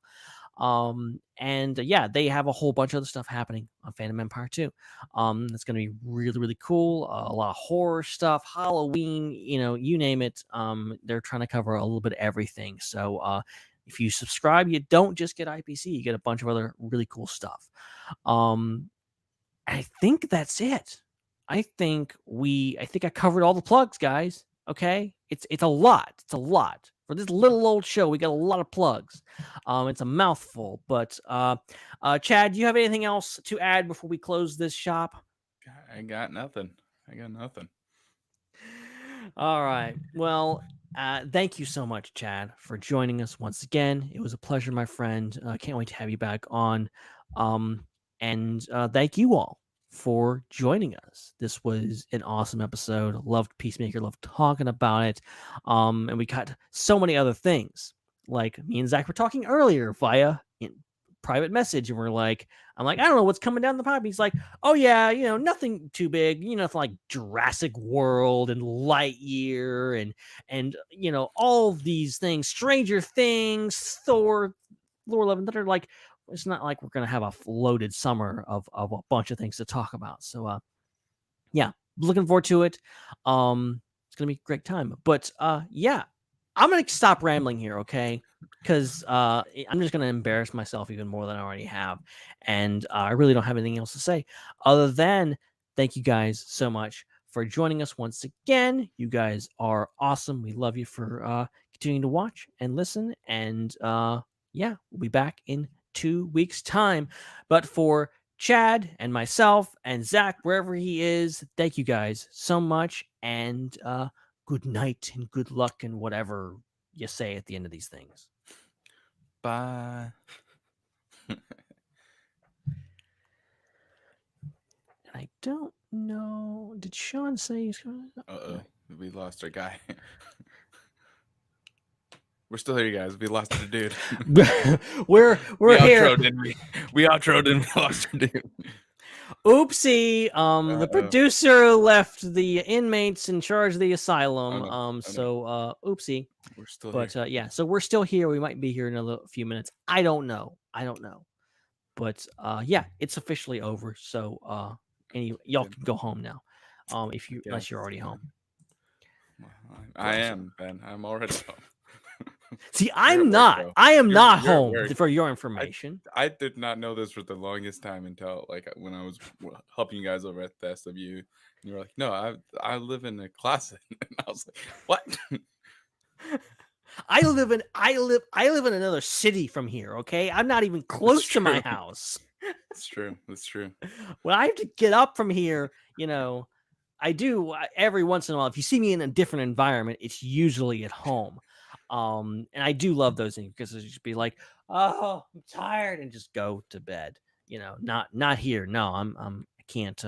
Yeah, they have a whole bunch of other stuff happening on Fandom Empire too. It's going to be really, really cool. A lot of horror stuff, Halloween, you name it. They're trying to cover a little bit of everything. So, if you subscribe, you don't just get IPC, you get a bunch of other really cool stuff. I think that's it. I think I covered all the plugs, guys. Okay. It's a lot. It's a lot. For this little old show, we got a lot of plugs. It's a mouthful, but Chad, do you have anything else to add before we close this shop? I got nothing. All right. Well, thank you so much, Chad, for joining us once again. It was a pleasure, my friend. Can't wait to have you back on. And thank you all for joining us. This was an awesome episode. Loved Peacemaker, loved talking about it. And we got so many other things. Like me and Zach were talking earlier via private message, and I'm like, I don't know what's coming down the pipe. He's like, oh yeah, nothing too big, nothing like Jurassic World and Lightyear and all of these things, Stranger Things, Thor, Lord Love and Thunder. Like, it's not like we're gonna have a loaded summer of a bunch of things to talk about. So yeah, looking forward to it. It's gonna be a great time. But yeah, I'm gonna stop rambling here, okay? Because I'm just gonna embarrass myself even more than I already have, and I really don't have anything else to say other than thank you guys so much for joining us once again. You guys are awesome. We love you for continuing to watch and listen. And yeah, we'll be back in 2 weeks' time. But for Chad and myself and Zach, wherever he is, thank you guys so much. And good night and good luck and whatever you say at the end of these things. Bye. And I don't know. Did Sean say he's going to? We lost our guy. We're still here, guys. We lost our dude. we're we here. Outroed, didn't we? We outroed and we lost our dude. Oopsie. The producer left the inmates in charge of the asylum. Oopsie. We're still But here. yeah, so we're still here. We might be here in another few minutes. I don't know. But yeah, it's officially over. So y'all can go home now. Unless you're already home. I am, Ben. I'm already home. See, I'm not. I am not home for your information. I did not know this for the longest time until like when I was helping you guys over at the SW. And you were like, "No, I live in a closet." And I was like, "What?" I live in another city from here. Okay, I'm not even close to my house. That's true. That's true. When I have to get up from here, I do every once in a while. If you see me in a different environment, it's usually at home. And I do love those things because it's just be like, oh, I'm tired, and just go to bed. Not here. No, I can't.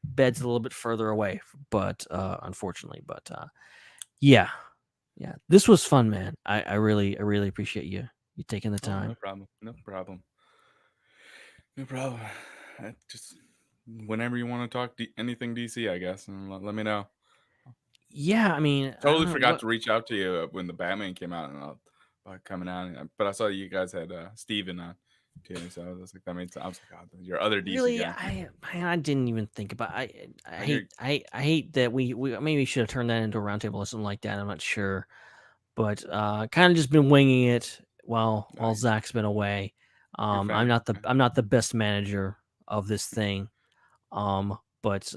Bed's a little bit further away, but unfortunately, yeah. This was fun, man. I really appreciate you taking the time. No problem. Just whenever you want to talk anything DC, I guess, and let me know. Yeah, I mean, totally forgot to reach out to you when the Batman came out and about coming out, but I saw you guys had Steven on too, so I was like, that made sense. I was like, oh, your other DC really, guy. I didn't even think about. I hate that we maybe should have turned that into a roundtable or something like that. I'm not sure, but kind of just been winging it while Zach's been away. I'm not the best manager of this thing, but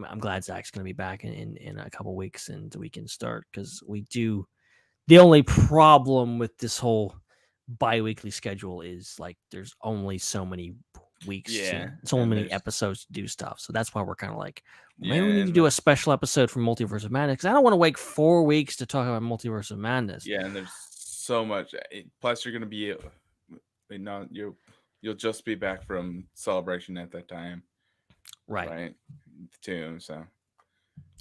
I'm glad Zach's going to be back in a couple weeks and we can start because we do. The only problem with this whole bi-weekly schedule is like there's only so many weeks, so many episodes to do stuff. So that's why we're kind of like, maybe we need to do a special episode for Multiverse of Madness because I don't want to wait 4 weeks to talk about Multiverse of Madness. Yeah, and there's so much. Plus, you're going to be, you'll just be back from Celebration at that time. Right. Too. So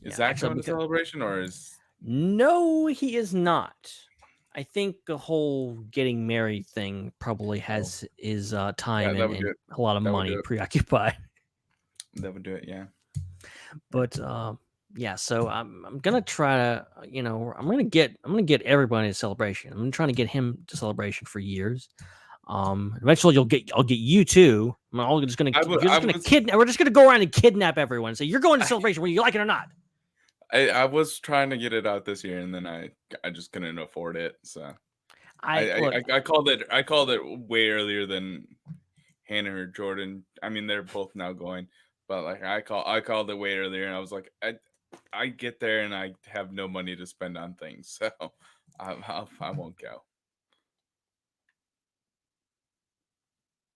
is Zach going to Celebration or is? No, he is not. I think the whole getting married thing probably has his time and a lot of money preoccupied. That would do it, yeah. But yeah, so I'm gonna try to, I'm gonna get everybody to Celebration. I'm trying to get him to Celebration for years. Eventually I'll get you too. We're just gonna go around and kidnap everyone and say you're going to Celebration whether you like it or not. I was trying to get it out this year and then I just couldn't afford it. So I called it way earlier than Hannah or Jordan. I mean, they're both now going, but like I called it way earlier and I was like, I get there and I have no money to spend on things, so I won't go.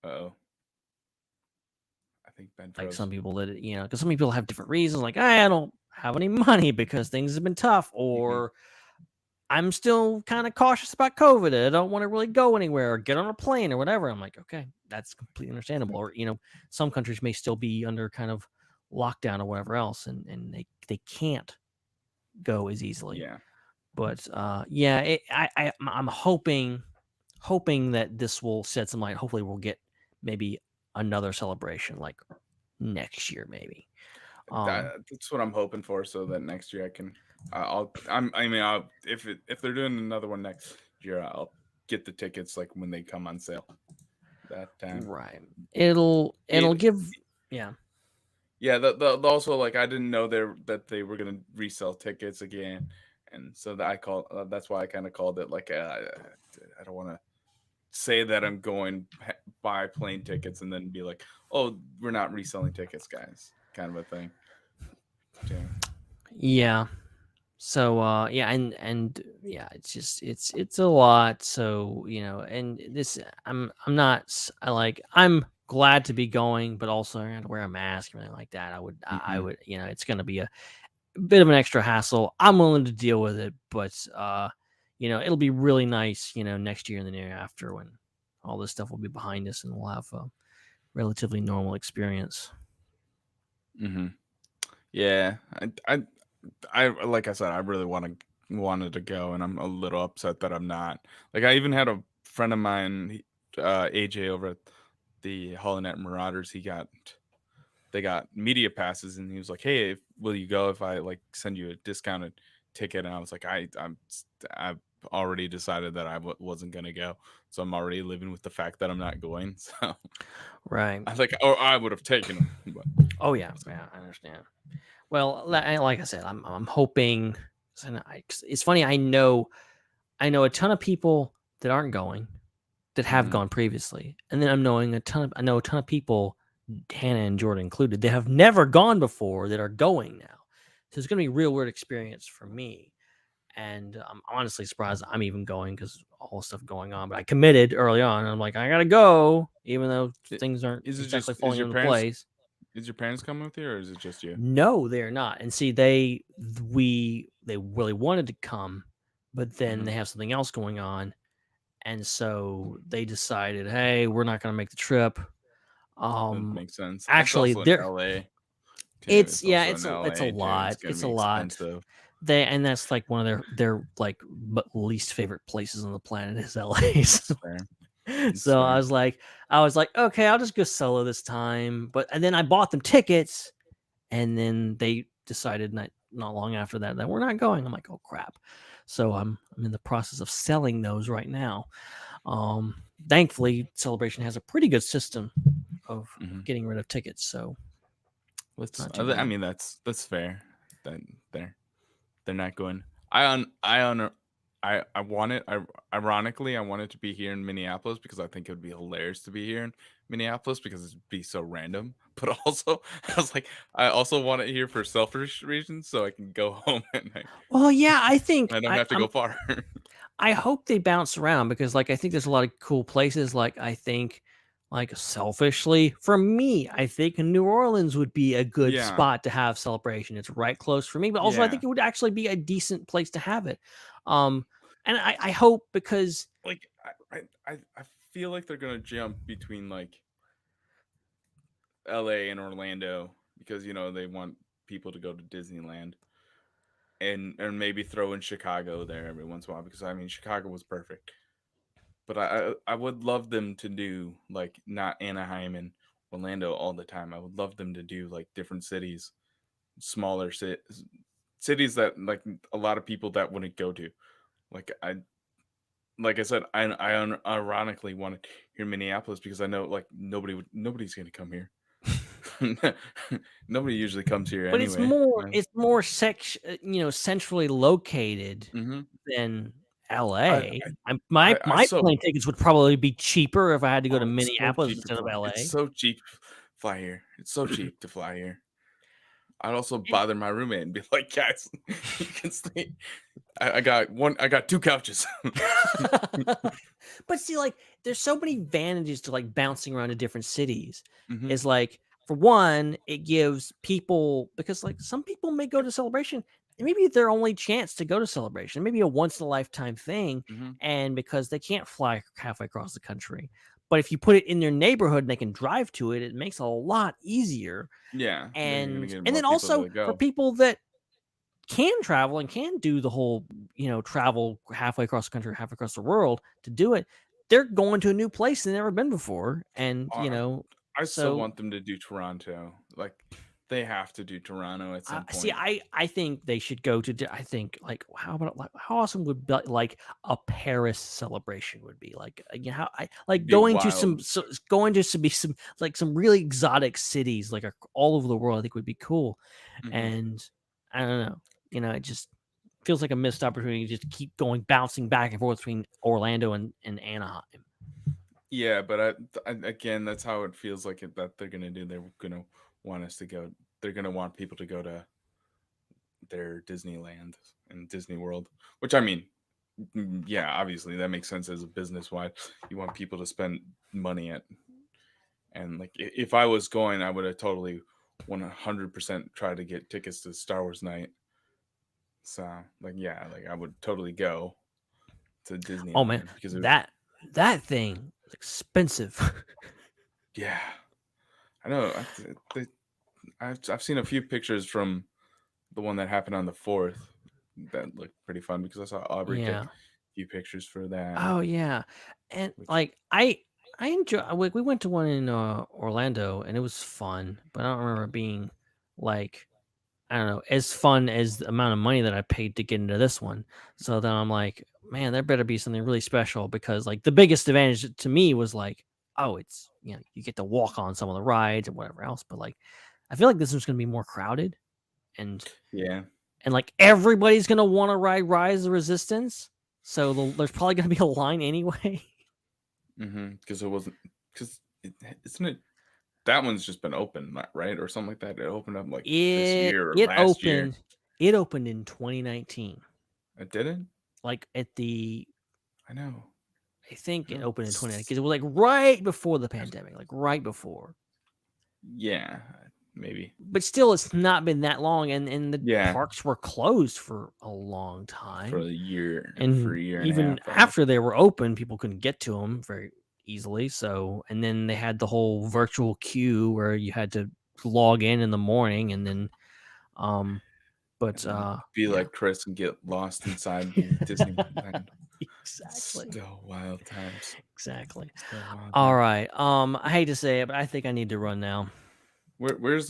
Uh-oh. I think Ben froze. Like some people that because some people have different reasons. Like I don't have any money because things have been tough, or I'm still kind of cautious about COVID. I don't want to really go anywhere or get on a plane or whatever. I'm like, okay, that's completely understandable. Or some countries may still be under kind of lockdown or whatever else, and they can't go as easily. Yeah. But I'm hoping that this will shed some light. Hopefully, we'll get maybe another celebration like next year, maybe. That's what I'm hoping for, so that next year I can. If they're doing another one next year, I'll get the tickets like when they come on sale. That time, right? It'll give, yeah. Also, like I didn't know that they were gonna resell tickets again, and so that that's why I kind of called it like I don't want to say that I'm going buy plane tickets and then be like, oh, we're not reselling tickets, guys, kind of a thing. Yeah. So and it's just it's a lot. So and this I'm glad to be going, but also I have to wear a mask and everything like that. I would, it's going to be a bit of an extra hassle. I'm willing to deal with it, but it'll be really nice, next year and the year after when all this stuff will be behind us and we'll have a relatively normal experience. Yeah, I like I said, I really wanted to go, and I'm a little upset that I'm not. Like, I even had a friend of mine, AJ, over at the HoloNet Marauders. They got media passes, and he was like, "Hey, will you go if I like send you a discounted ticket?" And I was like, I've already decided that I wasn't gonna go, so I'm already living with the fact that I'm not going. So Right. I would have taken them. But Oh yeah, I understand. Well, like I said, I'm hoping. It's funny. I know a ton of people that aren't going, that have gone previously, and then I know a ton of people, Hannah and Jordan included, that have never gone before that are going now. So it's gonna be a real weird experience for me. And I'm honestly surprised I'm even going because all the stuff going on. But I committed early on. And I'm like, I gotta go, even though things aren't exactly falling into place. Is your parents coming with you, or is it just you? No, they're not. And see, they really wanted to come, but then they have something else going on, and so they decided, hey, we're not going to make the trip. That makes sense. Actually, it's also in LA. It's also it's in a LA, it's a too. lot. It's a lot. Expensive. And that's like one of their like least favorite places on the planet is LA. So, so I was like, okay, I'll just go solo this time. And then I bought them tickets, and then they decided not long after that we're not going. I'm like, oh crap. So I'm in the process of selling those right now. Thankfully, Celebration has a pretty good system of getting rid of tickets. So I mean, that's fair. That they're not going. I want it. Ironically, I want it to be here in Minneapolis because I think it would be hilarious to be here in Minneapolis because it'd be so random. But also, I was like, I also want it here for selfish reasons so I can go home at night. Well, yeah, I think I don't have to go far. I hope they bounce around because, like, I think there's a lot of cool places. Like, I think, like, selfishly, for me, I think New Orleans would be a good spot to have Celebration. It's right close for me, but also I think it would actually be a decent place to have it. And I hope because, like, I feel like they're gonna jump between like LA and Orlando because they want people to go to Disneyland. And maybe throw in Chicago there every once in a while because I mean Chicago was perfect, but I would love them to do like not Anaheim and Orlando all the time. I would love them to do like different cities, smaller cities that like a lot of people that wouldn't go to. Like I said, I ironically wanted here in Minneapolis because I know like nobody's gonna come here. Nobody usually comes here but anyway. it's more centrally located than LA. My plane tickets would probably be cheaper if I had to go to Minneapolis instead of LA. It's so cheap to fly here. It's so cheap to fly here. I'd also bother my roommate and be like, guys, you can stay. I got 2 couches. But see, like, there's so many advantages to like bouncing around to different cities. Mhm. Is like, for one, it gives people, because like some people may go to Celebration, and maybe their only chance to go to Celebration, maybe a once in a lifetime thing, and because they can't fly halfway across the country. But if you put it in their neighborhood and they can drive to it, it makes it a lot easier. Yeah. And then also for people that can travel and can do the whole, travel halfway across the country, halfway across the world to do it, they're going to a new place they've never been before. And, I still want them to do Toronto. Like, they have to do Toronto at some point. See, I think they should go to. I think like how about like how awesome would be, like a Paris Celebration would be like how I like going to some like some really exotic cities like all over the world. I think would be cool, and I don't know. It just feels like a missed opportunity to just keep bouncing back and forth between Orlando and Anaheim. Yeah, but again, that's how it feels like that they're gonna do. They're gonna want us to go. They're gonna want people to go to their Disneyland and Disney World, which I mean, yeah, obviously that makes sense as a business wide. You want people to spend money at And like if I was going, I would have totally 100% tried to get tickets to Star Wars night. So like yeah, like I would totally go to Disneyland. Oh man, because it was, that thing is expensive. yeah, I know. I've seen a few pictures from the one that happened on the 4th that looked pretty fun because I saw Aubrey take Yeah. a few pictures for that. Oh yeah, and Which- like I enjoy. We went to one in Orlando and it was fun, but I don't remember it being like, I don't know, as fun as the amount of money that I paid to get into this one. So then I'm like, man, there better be something really special, because like the biggest advantage to me was like, oh, it's, you know, you get to walk on some of the rides and whatever else. But like, I feel like this one's gonna be more crowded, and yeah, like everybody's gonna want to ride Rise of the Resistance. So there's probably gonna be a line anyway. because it wasn't isn't it that one's just been open, right, or something like that. It opened up like this year or last year. It opened in 2019. It didn't. Like at the, I know. I think it No. opened in 2019 because it was like right before the pandemic, like right before. Yeah, maybe. But still, it's not been that long, and the Yeah. parks were closed for a long time. For a year, and for a year even and a half, after they were open, people couldn't get to them very easily. So, and then they had the whole virtual queue where you had to log in the morning, and then, but and then be yeah. like Chris and get lost inside Disneyland. Exactly. Still wild times. Exactly. Still wild All times. right. I hate to say it, but I think I need to run now. Where's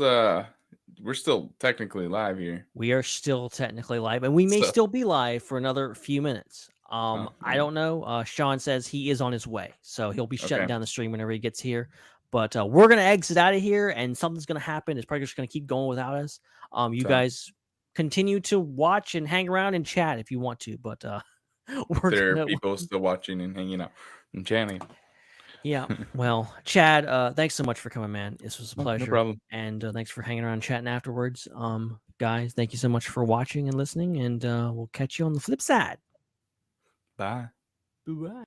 we're still technically live here. We are still technically live, and we may So- still be live for another few minutes. I yeah. don't know. Sean says he is on his way, so he'll be shutting Okay. down the stream whenever he gets here. But we're gonna exit out of here, and something's gonna happen. It's probably just gonna keep going without us. You So- guys continue to watch and hang around and chat if you want to, but There are people still watching and hanging out and chatting. Yeah. Well, Chad, thanks so much for coming, man. This was a pleasure. No problem. And thanks for hanging around and chatting afterwards. Guys, thank you so much for watching and listening, and we'll catch you on the flip side. Bye. Bye.